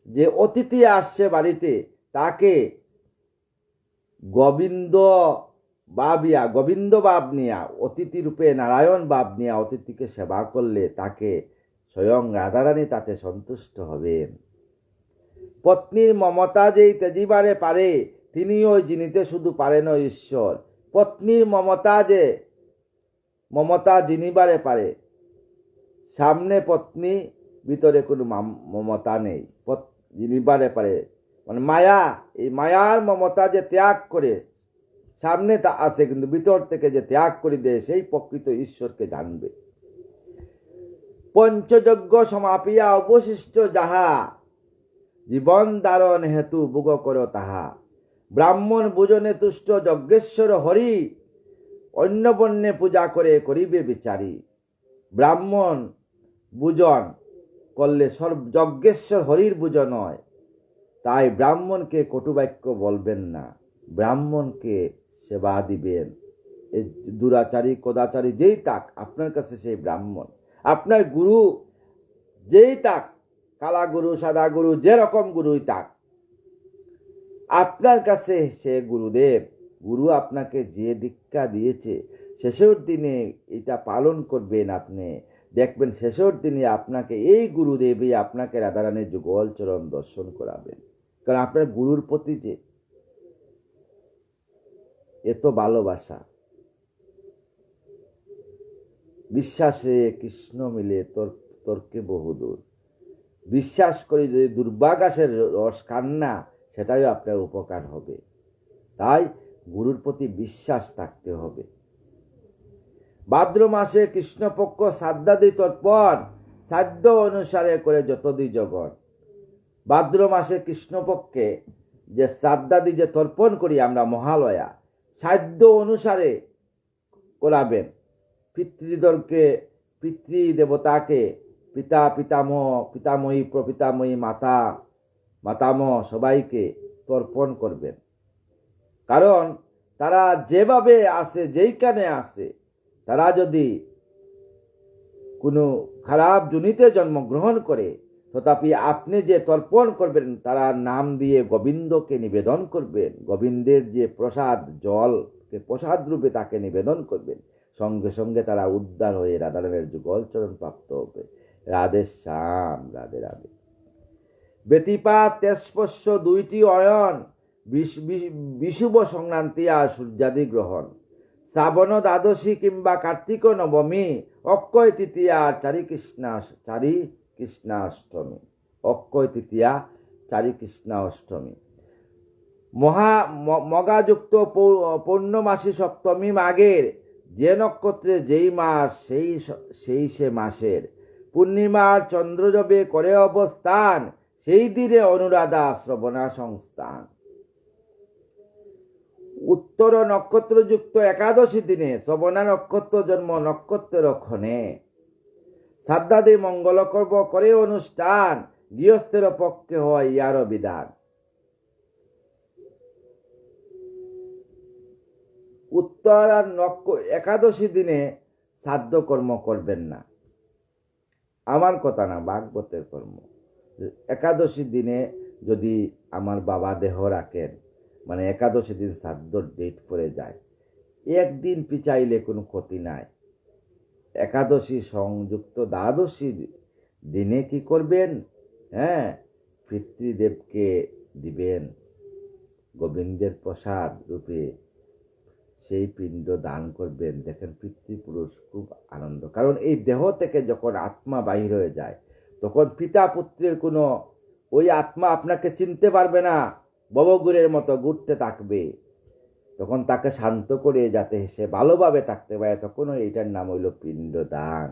যে অতিথি আসছে বাড়িতে, তাকে গোবিন্দ ভাব নিয়া, অতিথি রূপে নারায়ণ ভাব নিয়া অতিথিকে সেবা করলে তাকে স্বয়ং রাধারানী তাতে সন্তুষ্ট হবেন। পত্নীর মমতা যেই তেজিবারে পারে, তিনিও যিনিতে শুধু পারেন ঈশ্বর। পত্নীর মমতা যিনিবারে পারে, সামনে পত্নী, ভিতরে কোনো মমতা নেই। যিনিবারে পারে মানে মায়া, এই মায়ার মমতা যে ত্যাগ করে, সামনে তা আছে কিন্তু ভিতর থেকে যে ত্যাগ করে দেয়, সেই প্রকৃত ঈশ্বরকে জানবে। পঞ্চযজ্ঞ সমাপিয়া অবশিষ্ট যাহা, জীবন ধারণ হেতু ভোগ করো তাহা। ব্রাহ্মণ ভোজনে তুষ্ট যজ্ঞেশ্বর হরি, অন্য বন্যে পূজা করে করিবে বিচারি। ব্রাহ্মণ ভোজন করলে যজ্ঞেশ্বর হরির পূজন হয়। তাই ব্রাহ্মণকে কটুবাক্য বলবেন না, ব্রাহ্মণকে সেবা দিবেন। এই দুরাচারী কদাচারী যেই তাক, আপনার কাছে সেই ব্রাহ্মণ। আপনার গুরু যেই তাক, কালা গুরু সাদা গুরু যেরকম গুরুই তাক, আপনার কাছে সে গুরুদেব। গুরু আপনাকে যে দীক্ষা দিয়েছে, শেষের দিনে এটা পালন করবেন। আপনি দেখবেন শেষের দিনে আপনাকে এই গুরুদেবই আপনাকে রাধারানীর যুগল চরণ দর্শন করাবেন। কারণ আপনার গুরুর প্রতি যে এত ভালোবাসা, বিশ্বাসে কৃষ্ণ মিলে তর্কে বহুদূর। বিশ্বাস করি যদি দুর্বাঘাসের রস কান্না, সেটাই আপনার উপকার হবে। তাই গুরুর প্রতি বিশ্বাস থাকতে হবে। ভাদ্র মাসে কৃষ্ণপক্ষ শ্রাদ্ধাদি তর্পণ, সাধ্য অনুসারে করে যতদি জগন। ভাদ্র মাসে কৃষ্ণপক্ষে যে শ্রাদ্ধাদি যে তর্পণ করি আমরা মহালয়া, সাধ্য অনুসারে করাবেন। পিতৃদেবকে, পিতৃদেবতাকে, পিতা পিতামহ, পিতামহী প্রপিতামহী, মাতা মাতামহ সবাইকে তর্পণ করবেন। কারণ তারা যেভাবে আসে, যেইখানে আসে, তারা যদি কোনো খারাপ জনিতে জন্মগ্রহণ করে, তথাপি আপনি যে তর্পণ করবেন, তারা নাম দিয়ে গোবিন্দকে নিবেদন করবেন। গোবিন্দের যে প্রসাদ, জলকে প্রসাদ রূপে তাকে নিবেদন করবেন। সঙ্গে সঙ্গে তারা উদ্ধার হয়ে রাধারানীর যুগল চরণ প্রাপ্ত হবে। রাধে শ্যাম, রাধে রাধে। ব্যতিপাত তেজস্পর্শ দুইটি অয়ন, বিষুব সংক্রান্তি আর সূর্যাদি গ্রহণ। শ্রাবণ দ্বাদশী কিংবা কার্তিক নবমী, অক্ষয় তৃতীয়া চারি কৃষ্ণাষ্টমী। অক্ষয় তৃতীয়া চারি কৃষ্ণাষ্টমী। মগাযুক্ত পূর্ণমাসী সপ্তমী মাঘের, যে নক্ষত্রে যেই মাস সেই সে মাসের। পূর্ণিমার চন্দ্র যবে করে অবস্থান, সেই দিনে অনুরাধা শ্রবণা সংস্থান। উত্তর নক্ষত্রযুক্ত একাদশী দিনে শ্রবণা নক্ষত্র জন্ম নক্ষত্রের ক্ষণে। শ্রাদ্ধাদি মঙ্গল করব করে অনুষ্ঠান, গৃহস্থের পক্ষে হয় ইয়ার বিধান। উত্তর আর একাদশী দিনে শ্রাদ্ধ কর্ম করবেন না। আমার কথা না, ভাগবতের কর্ম। একাদশী দিনে যদি আমার বাবা দেহ রাখেন, মানে একাদশী দিন শ্রাদ্ধর ডেট পড়ে যায়, একদিন পিছাইলে কোনো ক্ষতি নাই। একাদশী সংযুক্ত দ্বাদশীর দিনে কি করবেন? হ্যাঁ, পিতৃদেবকে দিবেন গোবিন্দের প্রসাদ রূপে সেই পিণ্ড দান করবেন। দেখেন, পিতৃপুরুষ খুব আনন্দ, কারণ এই দেহ থেকে যখন আত্মা বাহির হয়ে যায় তখন পিতা পুত্রের কোনো, ওই আত্মা আপনাকে চিনতে পারবে না, ববগুরের মতো ঘুরতে থাকবে। তখন তাকে শান্ত করে যাতে সে ভালোভাবে থাকতে পারে, তখন এইটার নাম হইল পিণ্ড দান।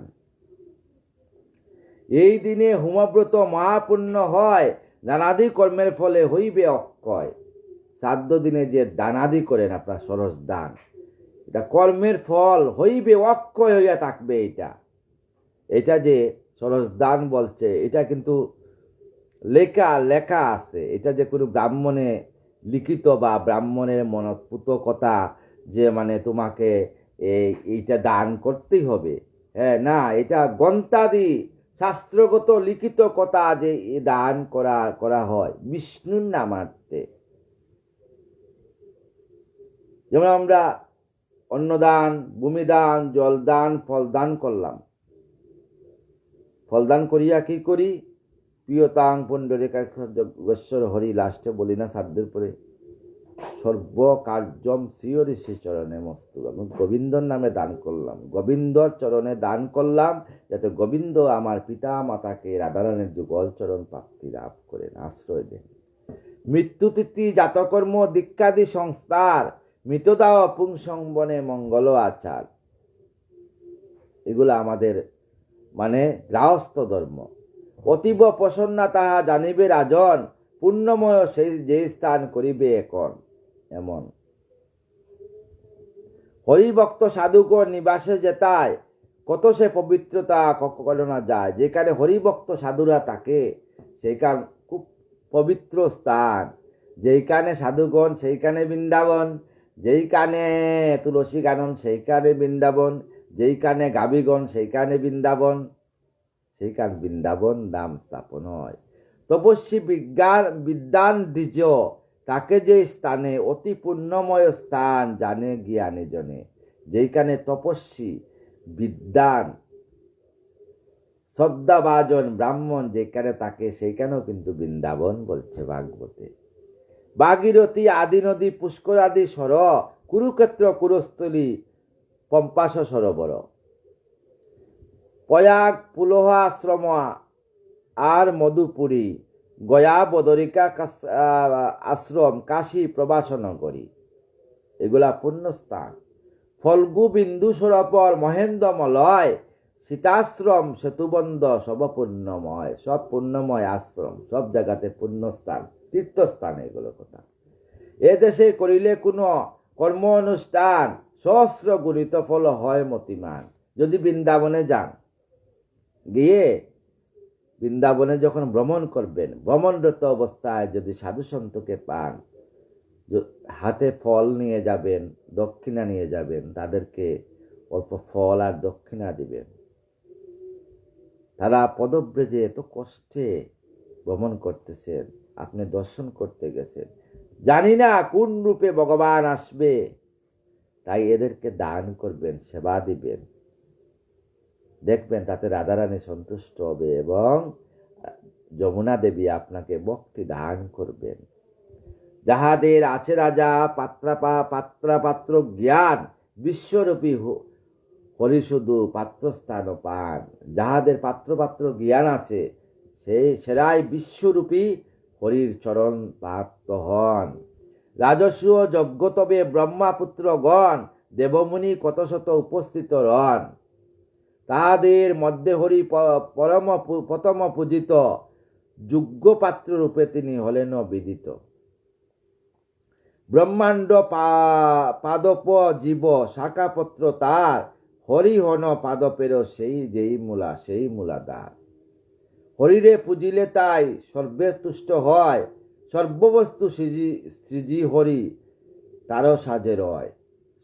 এই দিনে হোমব্রত মহাপুণ্য হয়, দানাদি কর্মের ফলে হইবে অক্ষয়। শ্রাদ্ধ দিনে যে দানাদি করেন আপনার সরস দান, এটা কর্মের ফল হইবে অক্ষয় হইয়া থাকবে। এটা যে সরস দান বলছে, এটা কিন্তু লেখা আছে। এটা যে কোনো ব্রাহ্মণে লিখিত বা ব্রাহ্মণের মনঃপুত কথা যে মানে তোমাকে এইটা দান করতেই হবে, হ্যাঁ না, এটা গ্রন্থাদি শাস্ত্রগত লিখিত কথা যে দান করা হয় বিষ্ণুর নামার্থে। যেমন আমরা অন্নদান, ভূমিদান, জলদান, ফলদান করলাম। ফলদান করিয়া কি করি? প্রিয়তাং পুণ্ডরিকাক্ষর হরি, লাস্টে বলি না শ্রাদ্ধের পরে, সর্ব কার্যম শ্রীহরি শ্রী চরণে মস্তু। আমি গোবিন্দর নামে দান করলাম, গোবিন্দর চরণে দান করলাম, যাতে গোবিন্দ আমার পিতা মাতাকে রাধারানের যুগল চরণ প্রাপ্তি লাভ করেন, আশ্রয় দেন। মৃত্যুতিথি, জাতকর্ম, দীক্ষাদি সংস্কার, মৃতদাহ পুংসংবনে মঙ্গল আচার, এগুলো আমাদের মানে গৃহস্থ ধর্ম। অতীব প্রসন্না তাহা জানিবে রাজন, পুণ্যময় সেই যে স্থান করিবে এখন এমন। হরিভক্ত সাধুগণ নিবাসে যেতায়, কত সে পবিত্রতা কখনো না যায়। যেখানে হরিভক্ত সাধুরা থাকে সেখান খুব পবিত্র স্থান। যেইখানে সাধুগণ সেইখানে বৃন্দাবন, যেইখানে তুলসী গানন সেইখানে বৃন্দাবন, যেইখানে গাভীগণ সেইখানে বৃন্দাবন, সেইখান বৃন্দাবন নাম স্থাপন হয়। তপস্বী বিদ্যান দ্বিজ, তাকে যে স্থানে অতি পুণ্যময় স্থান জানে জ্ঞানী জনে। যেইখানে তপস্বী বিদ্যান শ্রদ্ধাভাজন ব্রাহ্মণ যেখানে থাকে সেইখানেও কিন্তু বৃন্দাবন বলছে ভাগবতে। ভাগীরথী, আদি নদী, পুষ্কর আদি সর, কুরুক্ষেত্র কুরস্থলী, পম্পাস সরোবর, প্রয়াগ পুলহাশ্রম আর মধুপুরী, গয়া বদরিকা আশ্রম, কাশী প্রবাসনগরী, এগুলা পুণ্যস্থান। ফল্গু বিন্দু সরোবর, মহেন্দ্র মলয়, সীতাশ্রম, সেতুবন্ধ, সব পুণ্যময়, সব পুণ্যময় আশ্রম, সব জায়গাতে পুণ্যস্থান, তীর্থস্থান, এগুলো কথা। এ দেশে করিলে কোনো কর্ম অনুষ্ঠান, সহস্র গুণিত ফল হয় মতিমান। যদি বৃন্দাবনে যান, গিয়ে বৃন্দাবনে যখন ভ্রমণ করবেন, ভ্রমণরত অবস্থায় যদি সাধু সন্তকে পান, হাতে ফল নিয়ে যাবেন, দক্ষিণা নিয়ে যাবেন, তাদেরকে অল্প ফল আর দক্ষিণা দিবেন। তারা পদব্রজে এত কষ্টে ভ্রমণ করতেছেন, আপনি দর্শন করতে গেছেন, জানি না কোন রূপে ভগবান আসবে, তাই এদেরকে দান করবেন, সেবা দিবেন। দেখবেন তাতে রাধারানী সন্তুষ্ট হবে এবং যমুনা দেবী আপনাকে ভক্তি দান করবেন। যাহাদের আছে রাজা পাত্র জ্ঞান, বিশ্বরূপী হরি শুধু পাত্রস্থান পান। যাহাদের পাত্র জ্ঞান আছে সেরাই বিশ্বরূপী হরির চরণ প্রাপ্ত হন। রাজস্ব যজ্ঞ তবে ব্রহ্মাপুত্রগণ, দেবমুনি কত শত উপস্থিত রন। তাহাদের মধ্যে হরি প্রথম পূজিত, যোগ্য পাত্র রূপে তিনি হলেন বিদিত। ব্রহ্মাণ্ড পাদপ জীব শাখাপত্র তার, হরিহন পাদপের সেই মূলাধার। হরিরে পুজিলে তাই সর্বে তুষ্ট হয়, সর্ববস্তু সৃজি হরি তার সাজে রয়।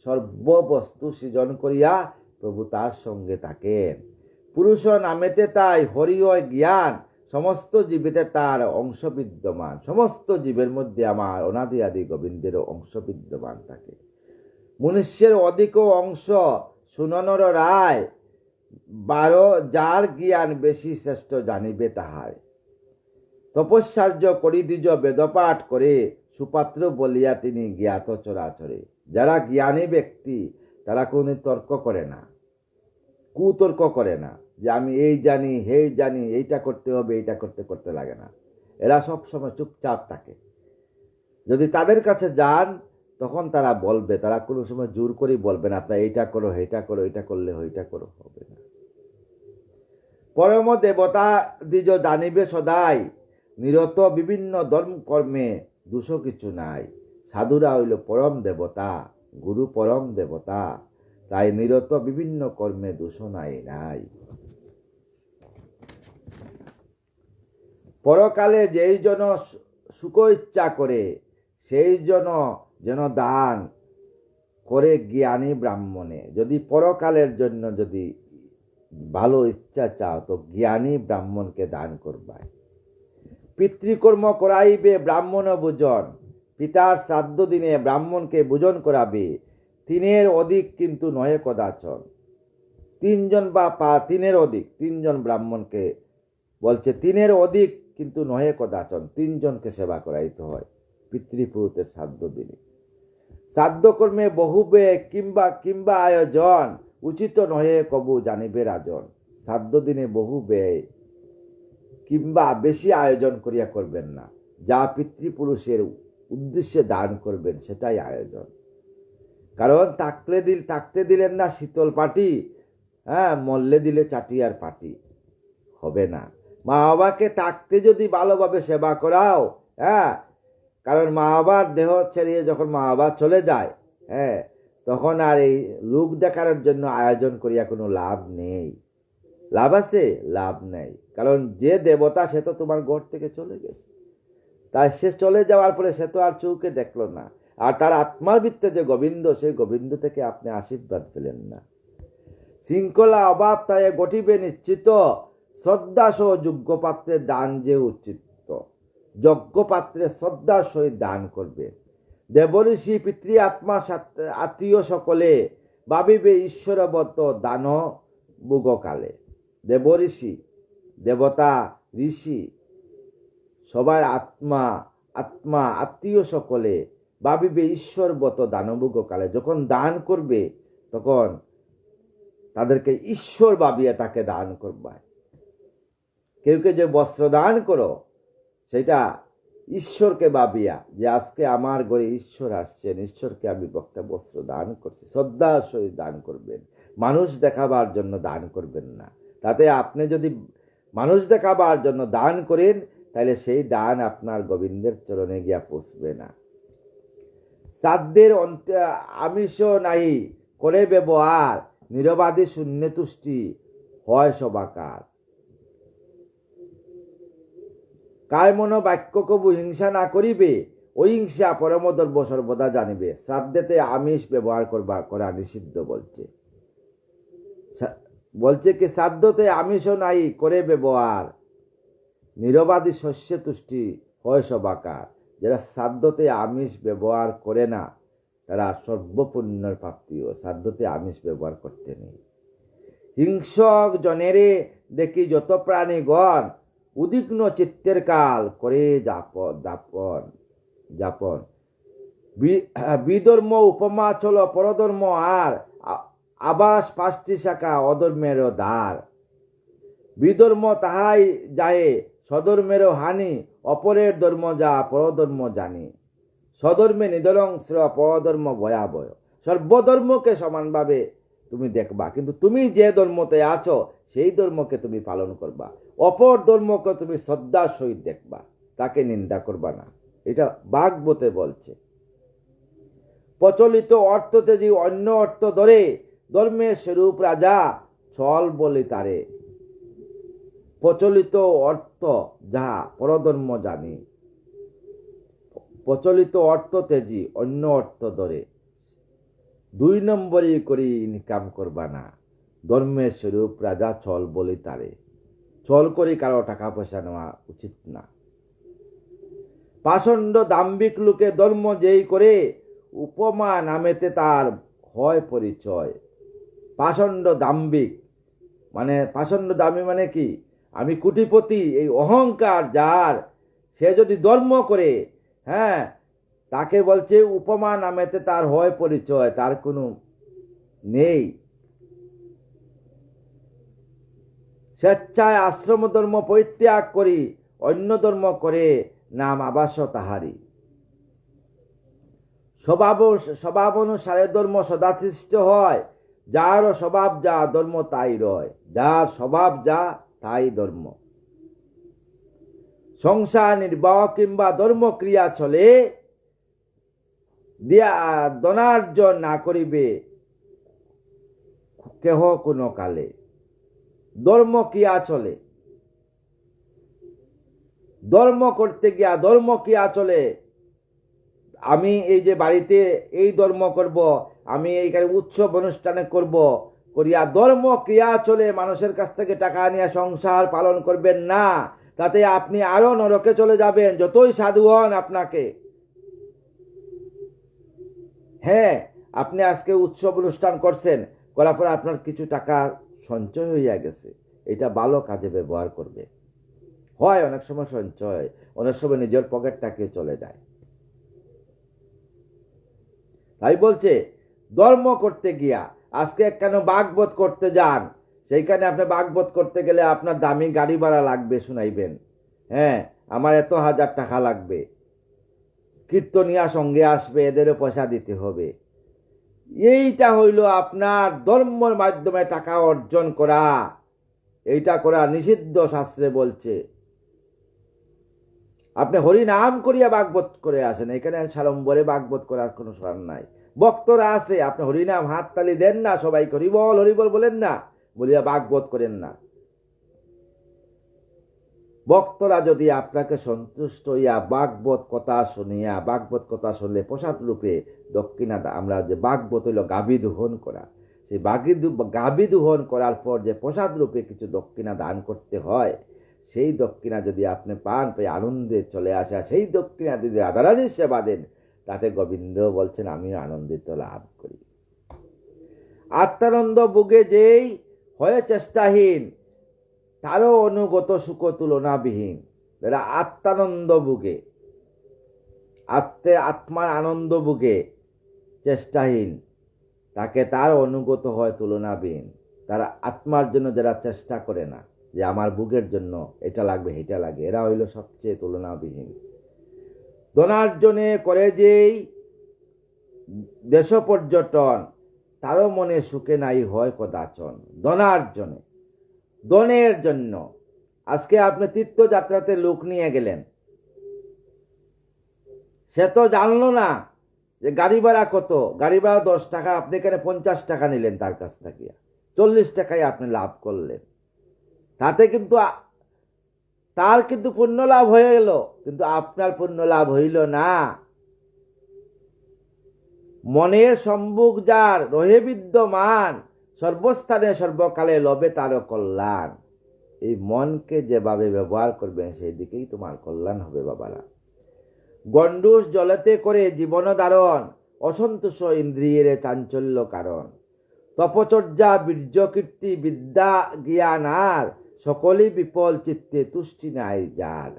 সর্ববস্তু সৃজন করিয়া প্রভু তার সঙ্গে থাকেন। পুরুষ নামেতে তাই হরি হয় জ্ঞান, সমস্ত জীবেতে তার অংশ বিদ্যমান, সমস্ত জীবের মধ্যে আমার অনাদি আদি গোবিন্দেরও অংশ বিদ্যমান থাকে। মনুষ্যের অধিক অংশ শুননর রায়, 12 যার জ্ঞান বেশি শ্রেষ্ঠ জানিবে তাহার। তপস্যার্য করি দ্বিজ বেদপাঠ করে, সুপাত্র বলিয়া তিনি জ্ঞাত চরাচরে। যারা জ্ঞানী ব্যক্তি তারা কোনো তর্ক করে না, কুতর্ক করে না, যে আমি এই জানি হেই জানি, এইটা করতে হবে, এইটা করতে করতে লাগে না। এরা সব সময় চুপচাপ থাকে। যদি তাদের কাছে যান তখন তারা বলবে, তারা কোনো সময় জোর করে বলবে না আপনার এইটা করো, এইটা করো, এইটা করলে ওইটা করো, হবে না। পরম দেবতা দ্বিজ জানিবে সদাই, নিরত বিভিন্ন ধর্ম কর্মে দোষ কিছু নাই। সাধুরা হইল পরম দেবতা, গুরু পরম দেবতা, তাই নিরত বিভিন্ন কর্মে দোষ নাই। পরকালে যেই জন সুখ ইচ্ছা করে, সেই জন যেন দান করে জ্ঞানী ব্রাহ্মণে। যদি পরকালের জন্য যদি ভালো ইচ্ছা চাও তো জ্ঞানী ব্রাহ্মণকে দান করবা। পিতৃকর্ম করাইবে ব্রাহ্মণ ভোজন, পিতার শ্রাদ্ধ দিনে ব্রাহ্মণকে ভোজন করাবে। 3 অধিক কিন্তু নয় কদাচন। 3 বা 3 অধিক, 3 ব্রাহ্মণকে বলছে 3 অধিক কিন্তু নয় কদাচন। 3 সেবা করাইতে হয় পিতৃপুরুষের শ্রাদ্ধ দিনে। শ্রাদ্ধ কর্মে বহুবে কিংবা আয়োজন, উচিত নহে কবু জানিবে রাজন। শ্রাদ্ধ দিনে বহু ব্যয় কিংবা বেশি আয়োজন করিয়া করবেন না। যা পিতৃপুরুষের উদ্দেশ্যে দান করবেন সেটাই আয়োজন। কারণ থাকতে দিলেন না শীতল পাটি, মল্লে দিলে চাটিয়ার পাটি, হবে না। মা বাবাকে থাকতে যদি ভালোভাবে সেবা করাও, কারণ মা বাবার দেহ ছেড়িয়ে যখন মা বাবা চলে যায়, তখন আর এই লোক দেখানোর জন্য আয়োজন করিয়া কোনো লাভ নেই। লাভ আছে? লাভ নেই। কারণ যে দেবতা সে তো তোমার ঘর থেকে চলে গেছে, তাই সে চলে যাওয়ার পরে সে তো আর চৌকে দেখলো না। আর তার আত্মার ভিত্তে যে গোবিন্দ, সেই গোবিন্দ থেকে আপনি আশীর্বাদ পেলেন না। শৃঙ্খলা অভাব তাই ঘটিবে নিশ্চিত, শ্রদ্ধা সহ যোগ্য পাত্রের দান যে উচিত। যজ্ঞ পাত্রে শ্রদ্ধার সহিত দান করবে। দেবঋষি পিতৃ আত্মা আত্মীয় সকলে, ভাবিবে ঈশ্বরবত দান ভোগকালে। দেবঋষি, দেবতা, ঋষি সবার আত্মা আত্মীয় সকলে ভাবিবে ঈশ্বরবত দানভোগ কালে। যখন দান করবে তখন তাদেরকে ঈশ্বর ভাবিয়া তাকে দান করবে। কেউকে যে বস্ত্র দান করো সেটা ঈশ্বরকে ভাবিয়া, যে আজকে আমার ঘরে ঈশ্বর আসছেন, ঈশ্বরকে আমি একটা বস্ত্র দান করছি, শ্রদ্ধার সহিত দান করবেন। মানুষ দেখাবার জন্য দান করবেন না। তাতে আপনি যদি মানুষ দেখাবার জন্য দান করেন তাহলে সেই দান আপনার গোবিন্দের চরণে গিয়া পৌঁছবে না। শ্রাদ্ধের আমিষ নাই করে ব্যবহার, নিরবাধি শূন্য তুষ্টি হয় সবাকার। কায় মন বাক্য কবু হিংসা না করিবে, অহিংসা পরমদ্রব্য সর্বদা জানিবে। শ্রাদ্ধেতে আমিষ ব্যবহার করা নিষিদ্ধ বলছে কি শ্রাদ্ধতে আমিষও নাই করে ব্যবহার, নিরবাধি শস্য তুষ্টি হয় সবাকার। যারা শ্রাদ্ধতে আমিষ ব্যবহার করে না তারা সর্বপুণ্যের প্রাপ্তিও। শ্রাদ্ধতে আমিষ ব্যবহার করতে নেই। হিংসক জনেরে দেখি যত প্রাণীগণ, উদ্বিগ্ন চিত্তের কাল করে যাপন। বিধর্ম উপমা চল পরধর্ম আর, আবাস 5টি শাখা অধর্মেরও দ্বার। বিধর্ম তাহাই যায় সধর্মেরও হানি, অপরের ধর্ম যা পরধর্ম জানি। স্বধর্মে নিদলংস পরধর্ম ভয়াবহ। সর্বধর্মকে সমানভাবে তুমি দেখবা, কিন্তু তুমি যে ধর্মতে আছো সেই ধর্মকে তুমি পালন করবা। অপর ধর্মকে তুমি শ্রদ্ধার সহিত দেখবা, তাকে নিন্দা করবা না। এটা ভাগবতে বলছে। প্রচলিত অর্থ তেজি অন্য অর্থ ধরে, ধর্মের স্বরূপ রাজা ছল বলি তারে। প্রচলিত অর্থ যাহা পরধর্ম জানি, প্রচলিত অর্থ তেজি অন্য অর্থ ধরে, 2 নম্বরই করি ইনকাম করবা না। ধর্মের স্বরূপ রাজা ছল বলি তারে। ছল করে কারো টাকা পয়সা নেওয়া উচিত না। পাষণ্ড দাম্ভিক লোকে ধর্ম যেই করে, উপমা নামেতে তার হয় পরিচয়। পাষণ্ড দাম্ভিক পাষণ্ড দামি মানে কি, আমি কোটিপতি, এই অহংকার যার, সে যদি ধর্ম করে, হ্যাঁ, তাকে বলছে উপমা নামেতে তার হয় পরিচয়, তার কোনো নেই। স্বেচ্ছায় আশ্রম ধর্ম পরিত্যাগ করি, অন্য ধর্ম করে নাম আবাস তাহারি। স্বভাব অনুসারে ধর্ম সদাসৃষ্ট হয়, যার স্বভাব যা ধর্ম তাই রয়। যার স্বভাব যা তাই ধর্ম। সংসার নির্বাহ কিংবা ধর্ম ক্রিয়া চলে, ধনার্জন না করিবে কেহ কোনো কালে। ধর্ম ক্রিয়া চলে, ধর্ম করতে গিয়া ধর্ম ক্রিয়া চলে। আমি এই যে বাড়িতে এই ধর্ম করব, আমি এইখানে উৎসব অনুষ্ঠানে করব, করিয়া ধর্ম ক্রিয়া চলে মানুষের কাছ থেকে টাকা নিয়ে সংসার পালন করবেন না, তাতে আপনি আরো নরকে চলে যাবেন, যতই সাধু হন আপনাকে। হ্যাঁ, আপনি আজকে উৎসব অনুষ্ঠান করছেন, করার পর আপনার কিছু টাকা সঞ্চয় হইয়া গেছে, এটা ভালো কাজে ব্যবহার করবে। হয় অনেক সময় সঞ্চয়, অনেক সময় নিজের পকেটটাকে চলে যায়। তাই বলছে ধর্ম করতে গিয়া, আজকে কেন ভাগবত করতে যান, সেইখানে আপনি ভাগবত করতে গেলে আপনার দামি গাড়ি ভাড়া লাগবে, শুনাইবেন, হ্যাঁ আমার এত 1000 টাকা লাগবে, কীর্তনিয়া সঙ্গে আসবে, এদেরও পয়সা দিতে হবে। এইটা হইল আপনার ধর্মের মাধ্যমে টাকা অর্জন করা। এইটা করা নিষিদ্ধ, শাস্ত্রে বলছে। আপনি হরি নাম করিয়া ভাগবত করে আসেন, এখানে সাড়ম্বরে ভাগবত করার কোনো সরণ নাই। ভক্তরা আছে, আপনি হরিনাম হাততালি দেন না, সবাইকে হরিবল হরিবল বলেন না, বলিয়া ভাগবত করেন না। ভক্তরা যদি আপনাকে সন্তুষ্ট হইয়া ভাগবত কথা শুনিয়া, ভাগবত কথা শুনলে প্রসাদ রূপে দক্ষিণা, আমরা যে ভাগবত হইল গাভী দোহন করা, সেই গাভী দোহন করার পর যে প্রসাদ রূপে কিছু দক্ষিণা দান করতে হয়, সেই দক্ষিণা যদি আপনি পান, পেয়ে আনন্দে চলে আসা, সেই দক্ষিণা যদি রাধারানীর সেবা দেন, তাতে গোবিন্দ বলছেন আমিও আনন্দিত লাভ করি। আত্মানন্দ বুগে যেই হয়ে চেষ্টাহীন, তারও অনুগত সুখ তুলনাবিহীন। যারা আত্মানন্দ বুগে, আত্মার আনন্দ বুগে চেষ্টাহীন, তাকে তার অনুগত হয় তুলনাবিহীন। তারা আত্মার জন্য যারা চেষ্টা করে না, যে আমার বুকের জন্য এটা লাগবে এটা লাগে, এরা হইল সবচেয়ে তুলনাবিহীন। ধনার্জনে করে যেই দেশ পর্যটন, তারও মনে সুখে নাই হয় কদাচন। ধনার্জনে, ধনের জন্য, আজকে আপনি তীর্থযাত্রাতে লোক নিয়ে গেলেন, সে তো জানলো না যে গাড়ি ভাড়া কত, গাড়ি ভাড়া 10 টাকা, আপনি এখানে 50 টাকা নিলেন তার কাছ থেকে, 40 টাকায় আপনি লাভ করলেন। তাতে কিন্তু তার কিন্তু পুণ্য লাভ হয়ে গেল, কিন্তু আপনার পুণ্য লাভ হইল না। মনের সম্মুখ যার রহে বিদ্যমান, সর্বস্থানে সর্বকালে লবে তারও কল্যাণ। এই মনকে যেভাবে ব্যবহার করবেন, সেই দিকেই তোমার কল্যাণ হবে বাবারা। গণ্ডূষ জলেতে করে জীবন ধারণ, অসন্তোষ ইন্দ্রিয়ের চাঞ্চল্য কারণ। তপচর্যা বীর্য কীর্তি বিদ্যা জ্ঞান আর, সকলই বিফল চিত্তে তুষ্টি নাই যার।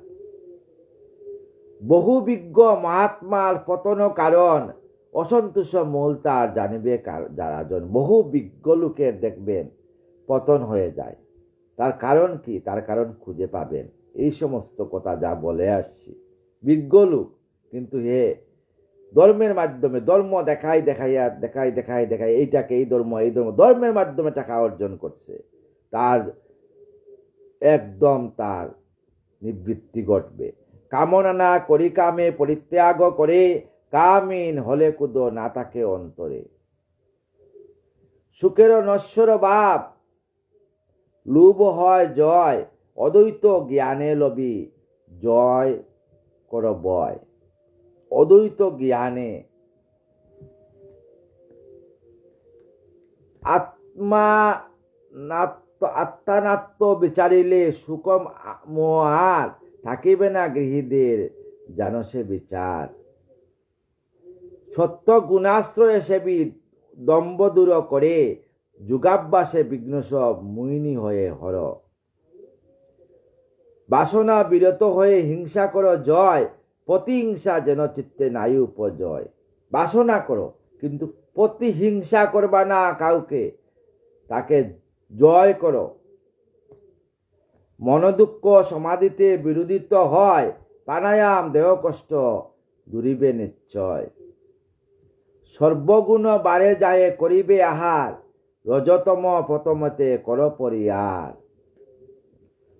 বহু বিজ্ঞ মহাত্মার পতন কারণ, অসন্তোষ মূল তার জানিবে যারা জন। বহু বিজ্ঞ লোকের দেখবেন পতন হয়ে যায়, তার কারণ কি, তার কারণ খুঁজে পাবেন। এই সমস্ত কথা যা বলে আসছি, বিজ্ঞ লোক কিন্তু হে ধর্মের মাধ্যমে, ধর্ম দেখাই এইটাকে এই ধর্ম ধর্মের মাধ্যমে টাকা অর্জন করছে, তার একদম তার নিবৃত্তি ঘটবে। কামনা না করি কামে পরিত্যাগ করে, কামিন হলে কুদ না থাকে অন্তরে। সুখের নশ্বর ভাব লোভ হয় জয়, অদ্বৈত জ্ঞানে লবি জয় কর বয়। অদ্বৈত জ্ঞানে আত্মা আত্মানাত্ম বিচারিলে সুকম আর থাকিবে না গৃহীদের, জানো সে বিচার। সত্য গুণাশ্রয়ে সেবী দম্ভ দূর করে, যুগাভ্যাসে বিঘ্ন সব মুহিনী হয়ে হর। বাসনা বিরত হয়ে হিংসা করো জয়, প্রতিহিংসা যেন চিত্তে নাই উপজয়। বাসনা করো কিন্তু প্রতিহিংসা করবা না কাউকে, তাকে জয় করো। মনোদুঃখ সমাধিতে বিরোধিত হয়, প্রাণায়াম দেহ কষ্ট দূরিবে নিশ্চয়। সর্বগুণ বারে যায় করিবে আহার, রজতম প্রথমতে কর পরিহার।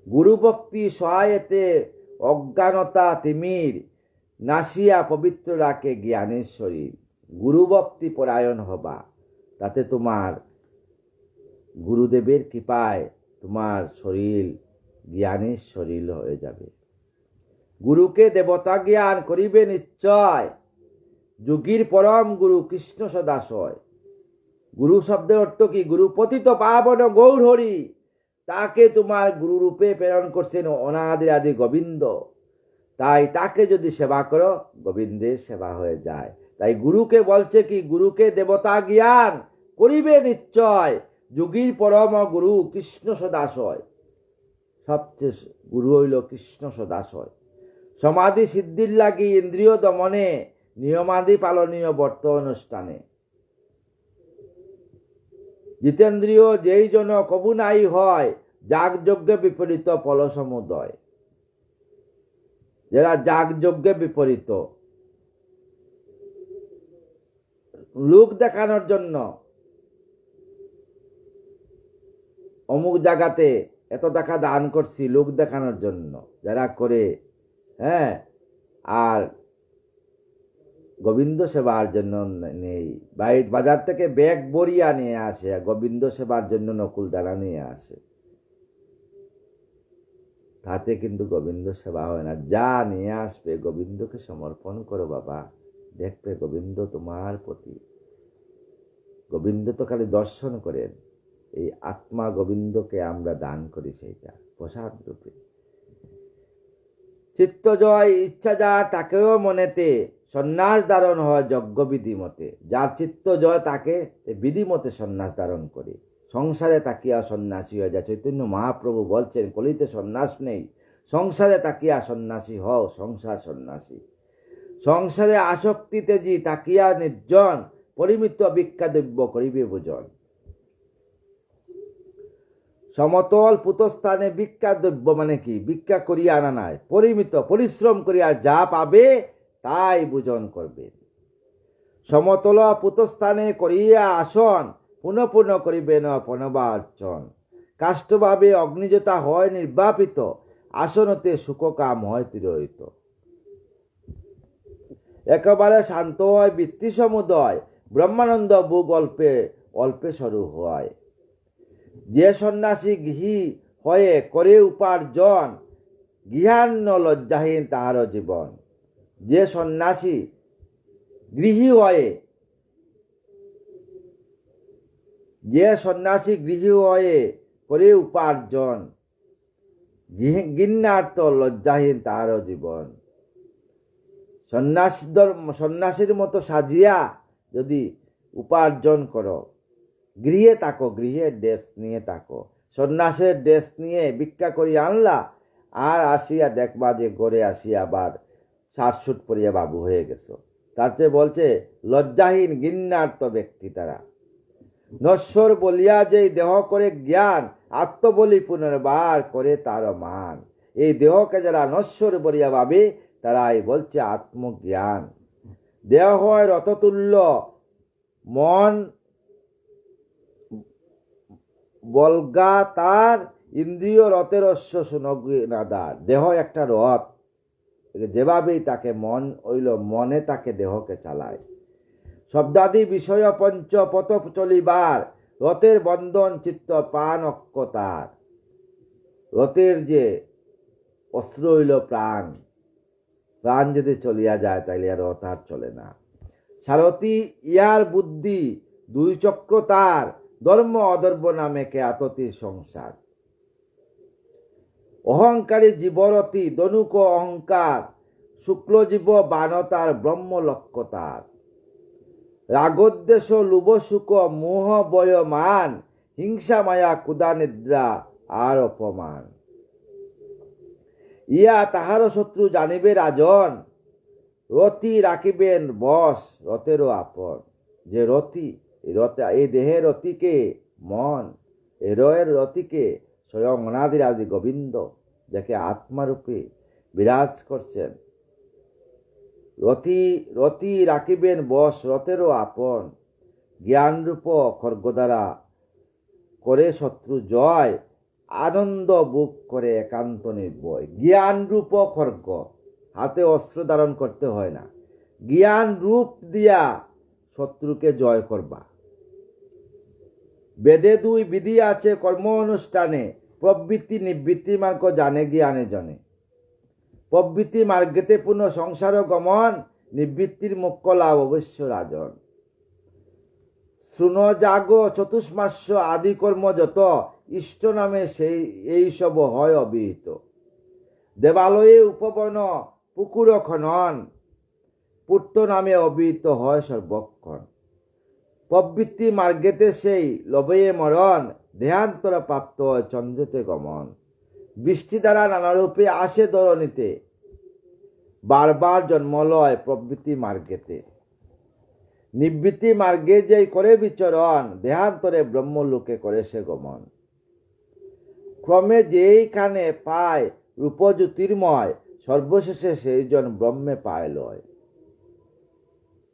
গুরু ভক্তি সহায়তে অজ্ঞানতা তিমির, নাসিয়া পবিত্র রাখে জ্ঞানের শরীর। গুরু ভক্তি পরায়ণ হবা, তাতে তোমার গুরুদেবের কৃপায় তোমার শরীর জ্ঞানের শরীর হয়ে যাবে। গুরুকে দেবতা জ্ঞান করিবে নিশ্চয়, যোগীর পরম গুরু কৃষ্ণ সদাশয়। গুরু শব্দের অর্থ কি? গুরু পতিত পাবন গৌর হরি, তাকে তোমার গুরু রূপে প্রেরণ করছেন অনাদি আদি গোবিন্দ। তাই তাকে যদি সেবা করো, গোবিন্দের সেবা হয়ে যায়। তাই গুরুকে বলছে কি? গুরুকে দেবতা জ্ঞান করিবে নিশ্চয়, যোগীর পরম গুরু কৃষ্ণ সদাশয়। সবচেয়ে গুরু হইল কৃষ্ণ সদাশয়। সমাধি সিদ্ধির লাগি ইন্দ্রিয় দমনে, নিয়মাদি পালনীয় ব্রত অনুষ্ঠানে। জিতেন্দ্রিয় যেই জন কবু নাই হয়, যাগযজ্ঞে বিপরীত ফল সমুদয়। যারা যাগযজ্ঞে বিপরীত, লোক দেখানোর জন্য অমুক জায়গাতে এত টাকা দান করছি, লোক দেখানোর জন্য যারা করে, হ্যাঁ, আর গোবিন্দ সেবার জন্য নেই। বাজার থেকে ব্যাগ বরিয়া নিয়ে আসে, গোবিন্দ সেবার জন্য নকুল দানা নিয়ে আসে, তাতে কিন্তু গোবিন্দ সেবা হয় না। যা নিয়ে আসবে গোবিন্দকে সমর্পণ করো বাবা, দেখবে গোবিন্দ তোমার প্রতি। গোবিন্দ তো খালি দর্শন করেন, এই আত্মা গোবিন্দকে আমরা দান করি, সেইটা প্রসাদ রূপে। চিত্ত জয় ইচ্ছা যার, তাকেও মনেতে সন্ন্যাস ধারণ হয় যজ্ঞ বিধি মতে। যার চিত্ত জয় তাকে বিধি মতে সন্ন্যাস ধারণ করে, সংসারে তাকিয়া সন্ন্যাসী হয়ে যায়। চৈতন্য মহাপ্রভু বলছেন, কলিতে সন্ন্যাস নেই, সংসারে তাকিয়া সন্ন্যাসী হও, সংসার সন্ন্যাসী। সংসারে আসক্তি তেজি তাকিয়া নির্জন, পরিমিত ভিক্ষা দ্রব্য করিবে ভোজন। সমতল পুতস্থানে ভিক্ষা দ্রব্য মানে কি? ভিক্ষা করিয়া আনা নাই, পরিমিত পরিশ্রম করিয়া যা পাবে তাই ভোজন করবে। সমতল পুতস্থানে করিয়া আসন, পুনঃ পুনঃ করিবেন প্রণবার্চন। কাষ্ঠভাবে অগ্নিজতা হয় নির্বাপিত, আসনতে সুখকাম হয় তিরোহিত। একেবারে শান্ত হয় বৃত্তি সমুদয়, ব্রহ্মানন্দ বুক অল্পে অল্পে স্বরূ হয়। যে সন্ন্যাসী গৃহী হয়ে করে উপার্জন, গৃহান্ন লজ্জাহীন তাহার জীবন। যে সন্ন্যাসী গৃহী হয়ে, করে উপার্জন, গিন্নার্থ লজ্জাহীন তাহার জীবন। সন্ন্যাসীর মতো সাজিয়া যদি উপার্জন করো, গৃহে থাকো, গৃহের ড্রেস নিয়ে থাকো, সন্ন্যাসের ড্রেস নিয়ে ভিক্ষা করি আনলা, আর আসিয়া দেখবা যে ঘরে আসিয়া আবার শার্টসুট পরিয়া বাবু হয়ে গেছো। তাতে বলছে লজ্জাহীন গিন্নার্থ ব্যক্তি তারা। নশ্বর বলিয়া যেই দেহ করে জ্ঞান, আত্মবলি পুনর্বার করে তার মান। এই দেহকে যারা নশ্বর বলিয়া ভাবে, তারাই বলছে আত্মজ্ঞান। দেহ হয় রথতুল্য, মন বলগা তার, ইন্দ্রিয় রথের অশ্ব সুনগিনাদার। দেহ একটা রথ, যেভাবেই তাকে মন হইল, মনে তাকে দেহকে চালায়। শব্দাদি বিষয় পঞ্চ পথ চলিবার, রথের বন্ধন চিত্ত প্রাণ অক্ষতার। রথের যে অস্ত্র হইল প্রাণ, প্রাণ যদি চলিয়া যায় তাইলে আর রথ আর চলে না। সারথি ইয়ার বুদ্ধি, দুই চক্র তার, ধর্ম অধর্ম নামে কে আততির সংসার। অহংকারী জীবরতি দনুক অহংকার, শুক্লজীব বানতার ব্রহ্ম লক্ষ্য তার। রাগোদ্দেশ লুবসুক মোহ বয় মান, হিংসা মায়া কুদা নিদ্রা আর অপমান। ইয়া তাহার শত্রু জানিবে রাজন, রতি রাখিবেন বশ রথেরও আপন। যে রতি, এই দেহের রতিকে মন, এ রয়ের রতিকে স্বয়ং অনাদিরাদি গোবিন্দ, যাকে আত্মারূপে বিরাজ করছেন। রতি রাখিবেন বশ রথেরও আপন। জ্ঞানরূপ খর্গ দ্বারা করে শত্রু জয়, আনন্দ বুক করে একান্ত নির্ভয়। জ্ঞানরূপ খর্গ, হাতে অস্ত্র ধারণ করতে হয় না, জ্ঞান রূপ দিয়া শত্রুকে জয় করবা। বেদে দুই বিধি আছে কর্ম অনুষ্ঠানে, প্রবৃত্তি নিবৃত্তি মার্গ জানে জ্ঞানে জনে। প্রবৃত্তি মার্গেতে পূর্ণ সংসার গমন, নিবৃত্তির মুখ্য লাভ অবশ্য রাজন। শৃণ জাগ চতুষ্মাস্য আদি কর্ম যত, ইষ্ট নামে সেই এইসব হয় অবিহিত। দেবালয়ে উপবন পুকুর খনন, পূর্ত নামে অবিহিত হয় সর্বক্ষণ। প্রবৃত্তি মার্গেতে সেই লবয়ে মরণ, দেহান্তর প্রাপ্ত হয় চন্দ্রতে গমন। বৃষ্টি দ্বারা নানারূপে আসে ধরণীতে, বারবার জন্ম লয় প্রবৃত্তি মার্গেতে। নিবৃত্তি মার্গে যেই করে বিচরণ, দেহান্তরে ব্রহ্মলোকে করে সে গমন। ক্রমে যেইখানে পায় রূপ জ্যোতির্ময়, সর্বশেষে সেই জন ব্রহ্মে পায় লয়।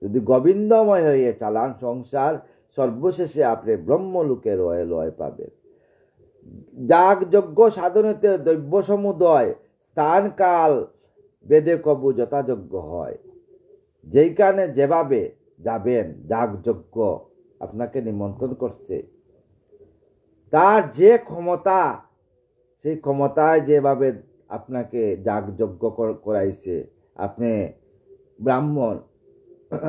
যদি গোবিন্দময় হয়ে চালান সংসার, সর্বশেষে আপনি ব্রহ্মলোকে রয়ে লয় পাবেন। যাগ যজ্ঞ সাধনেতে দ্রব্য সমুদয়, স্থান কাল বেদে কবু যথাযোগ্য হয়। যেইখানে যেভাবে যাবেন, যাগ যজ্ঞ আপনাকে নিমন্ত্রণ করছে, তার যে ক্ষমতা, সেই ক্ষমতায় যেভাবে আপনাকে যাগ যজ্ঞ করাইছে, আপনি ব্রাহ্মণ,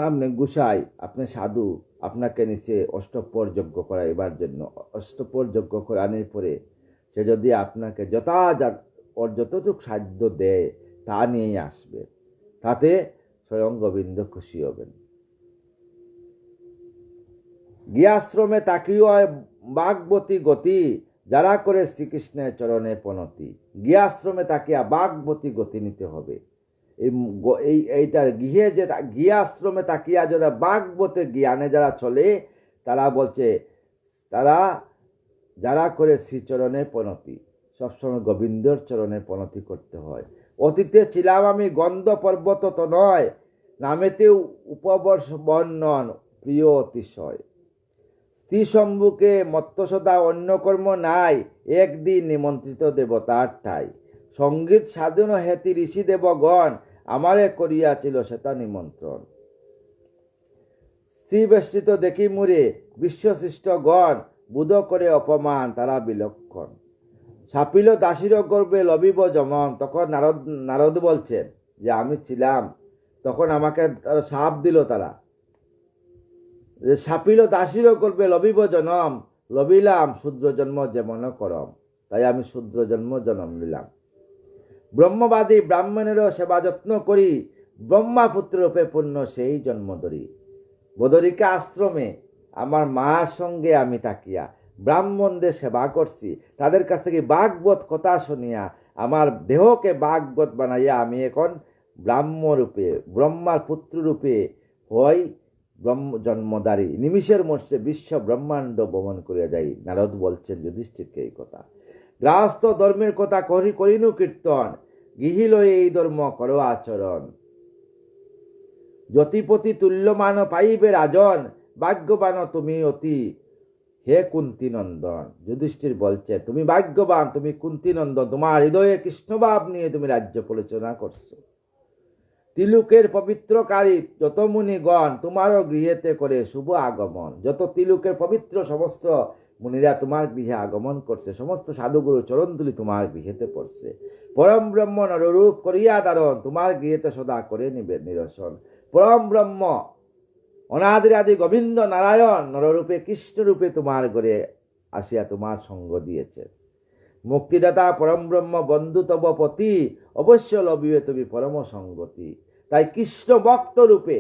আপনি গুসাই, আপনি সাধু, আপনাকে নিচে অষ্টপ্রহর যজ্ঞ করাইবার জন্য। অষ্টপ্রহর যজ্ঞ করানোর পরে সে যদি আপনাকে যতটুকু সাধ্য দেয় তা নিয়েই আসবে, তাতে স্বয়ং গোবিন্দ খুশি হবেন। গৃহাশ্রমে তাকিও বাগবতী গতি, যারা করে শ্রীকৃষ্ণের চরণে পনতি। গৃহাশ্রমে তাকিয়া বাগবতী গতি নিতে হবে। এইটার গৃহাশ্রমে তাকিয়া যারা বাগবতে জ্ঞানে যারা চলে, তারা বলছে তারা যারা করে শ্রীচরণে পনতি। সবসময় গোবিন্দর চরণে পনতি করতে হয়। অতীতে ছিলাম আমি গন্ধ পর্বত তো নয়, নামেতে উপবর্ষ বর্ণন প্রিয় অতিশয়। স্ত্রী সম্মুখে মত্তসদা অন্য কর্ম নাই, একদিন নিমন্ত্রিত দেবতার ঠাই। সঙ্গীত সাধন হেতি ঋষি দেবগণ, আমারে করিয়াছিল সেটা নিমন্ত্রণ। স্ত্রী বেষ্টিত দেখি মুরে বিশ্বসৃষ্ট গণ, বুধ করে অপমান তারা বিলক্ষণ। সাপিল দাসীর গর্বে লবিব যমন, তখন নারদ বলছেন যে আমি ছিলাম, তখন আমাকে সাপ দিল তারা। সাপিল দাসীর গর্বে লবিব জনম, লবিলাম শূদ্র জন্ম যেমন করম, তাই আমি শূদ্র জন্ম নিলাম। ব্রহ্মবাদী ব্রাহ্মণেরও সেবা যত্ন করি, ব্রহ্মাপুত্র রূপে পূর্ণ সেই জন্ম ধরি। বদরিকা আশ্রমে আমার মার সঙ্গে আমি তাকিয়া ব্রাহ্মণদের সেবা করছি, তাদের কাছ থেকে বাগবত কথা শুনিয়া আমার দেহকে বাগবত বানাইয়া আমি এখন ব্রাহ্মরূপে ব্রহ্মার পুত্র রূপে হই জন্মদারী। নিমিষের মধ্যে বিশ্ব ব্রহ্মাণ্ড ভ্রমণ করিয়া যাই। নারদ বলছেন যুধিষ্ঠিরকে এই কথা। গৃহস্থ ধর্মের কথা করিনু কীর্তন, গৃহী লয়ে এই ধর্ম করো আচরণ। জ্যোতিপতি তুল্যমান পাইবে রাজন, ভাগ্যবান তুমি অতি হে কুন্তি নন্দন। যুধিষ্ঠির বলছে তুমি ভাগ্যবান, তুমি কুন্তি নন্দন, তোমার হৃদয়ে কৃষ্ণভাব নিয়ে তুমি রাজ্য পরিচালনা করছো। তিলুকের পবিত্রকারী যত মুনিগণ, তোমারও গৃহেতে করে শুভ আগমন। যত তিলুকের পবিত্র সমস্ত মুনিরা তোমার গৃহে আগমন করছে, সমস্ত সাধুগুরু চরণধুলি তোমার গৃহেতে পড়ছে। পরম ব্রহ্ম নররূপ করিয়া ধারণ, তোমার গৃহেতে সদা করে নিবে নিরসন। পরম ব্রহ্ম অনাদি আদি গোবিন্দ নারায়ণ নররূপে কৃষ্ণরূপে তোমার ঘরে আসিয়া তোমার সঙ্গ দিয়েছে। মুক্তিদাতা পরম ব্রহ্ম বন্ধু তব পতি, অবশ্য লভিবে তুমি পরম সঙ্গতি। তাই কৃষ্ণ ভক্ত রূপে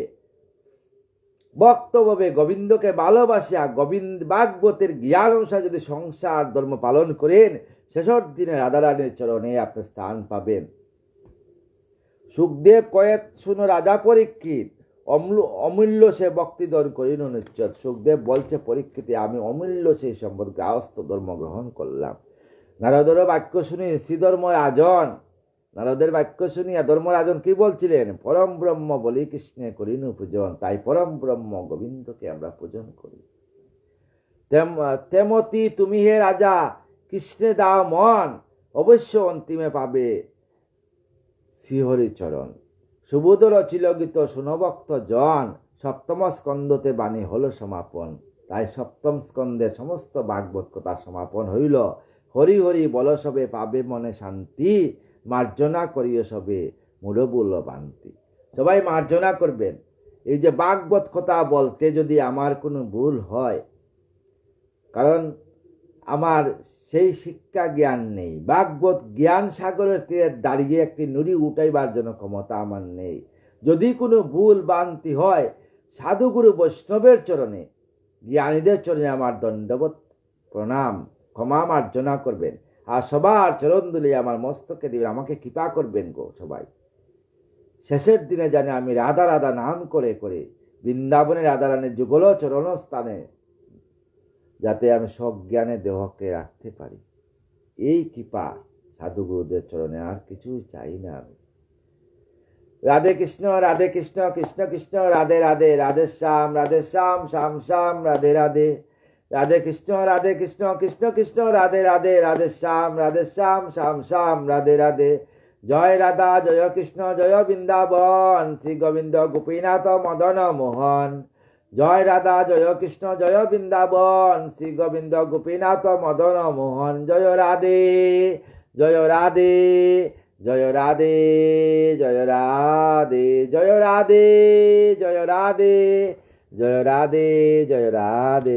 বক্তব্যে গোবিন্দকে ভালোবাসিয়া গোবিন্দ ভাগবতের জ্ঞান অনুসারে যদি সংসার ধর্ম পালন করেন, শেষর দিনে রাধারানীর চরণে আপনি স্থান পাবেন। সুখদেব কয়েত শুনো রাজা পরীক্ষিত, অমূল্য সে ভক্তিধর করিল নিশ্চয়। সুখদেব বলছে পরীক্ষিতে, আমি অমূল্য সেই সম্পদ গৃহস্থ ধর্ম গ্রহণ করলাম। নারদের বাক্য শুনি শ্রীধর্ম রাজন, নারদের বাক্য শুনিয়া ধর্মরাজন কি বলছিলেন? পরম ব্রহ্ম বলি কৃষ্ণে করিনু পূজন। তাই পরম ব্রহ্ম গোবিন্দকে আমরা পূজন করি। তেমতি তুমি হে রাজা কৃষ্ণে দাও মন, অবশ্য অন্তিমে পাবে শ্রীহরি চরণ। সুবোধ রচিল গীত শুনভক্ত জন, সপ্তম স্কন্ধতে বাণী হল সমাপন। তাই সপ্তম স্কন্ধে সমস্ত ভাগবত কথা সমাপন হইল। হরি হরি বল সবে পাবে মনে শান্তি, মার্জনা করিও সবে মুরবুল বান্তি। সবাই মার্জনা করবেন। এই যে ভাগবত কথা বলতে যদি আমার কোনো ভুল হয়, কারণ আমার সেই শিক্ষা জ্ঞান নেই, ভাগবত জ্ঞান সাগরের তীরে দাঁড়িয়ে একটি নুড়ি উঠাইবার জন্য ক্ষমতা আমার নেই। যদি কোনো ভুল বান্তি হয়, সাধুগুরু বৈষ্ণবের চরণে জ্ঞানীদের চরণে আমার দণ্ডবত প্রণাম, ক্ষমা মার্জনা করবেন। আর সবার চরণ দুলে আমার মস্তকে দিবেন, আমাকে কৃপা করবেন গো সবাই। শেষের দিনে জানে আমি রাধা রাধা নাম করে করে বৃন্দাবনের রাধারানীর যুগল চরণ স্থানে যাতে আমি সজ্ঞানে দেহকে রাখতে পারি, এই কৃপা সাধুগুরুদের চরণে, আর কিছুই চাই না আমি। রাধে কৃষ্ণ কৃষ্ণ কৃষ্ণ রাধে রাধে, রাধে শ্যাম শ্যাম শ্যাম রাধে রাধে। রাধে কৃষ্ণ কৃষ্ণ কৃষ্ণ রাধে রাধে, রাধে শ্যাম শ্যাম শ্যাম রাধে রাধে। জয় রাধা জয় কৃষ্ণ জয় বৃন্দাবন, শ্রী গোবিন্দ গোপীনাথ মদন মোহন। জয় রাধা জয় কৃষ্ণ জয় বৃন্দাবন, শ্রী গোবিন্দ গোপীনাথ মদন মোহন। জয় রাধে জয় রাধে জয় রাধে জয় রাধে জয় রাধে জয় রাধে জয় রাধে জয় রাধে।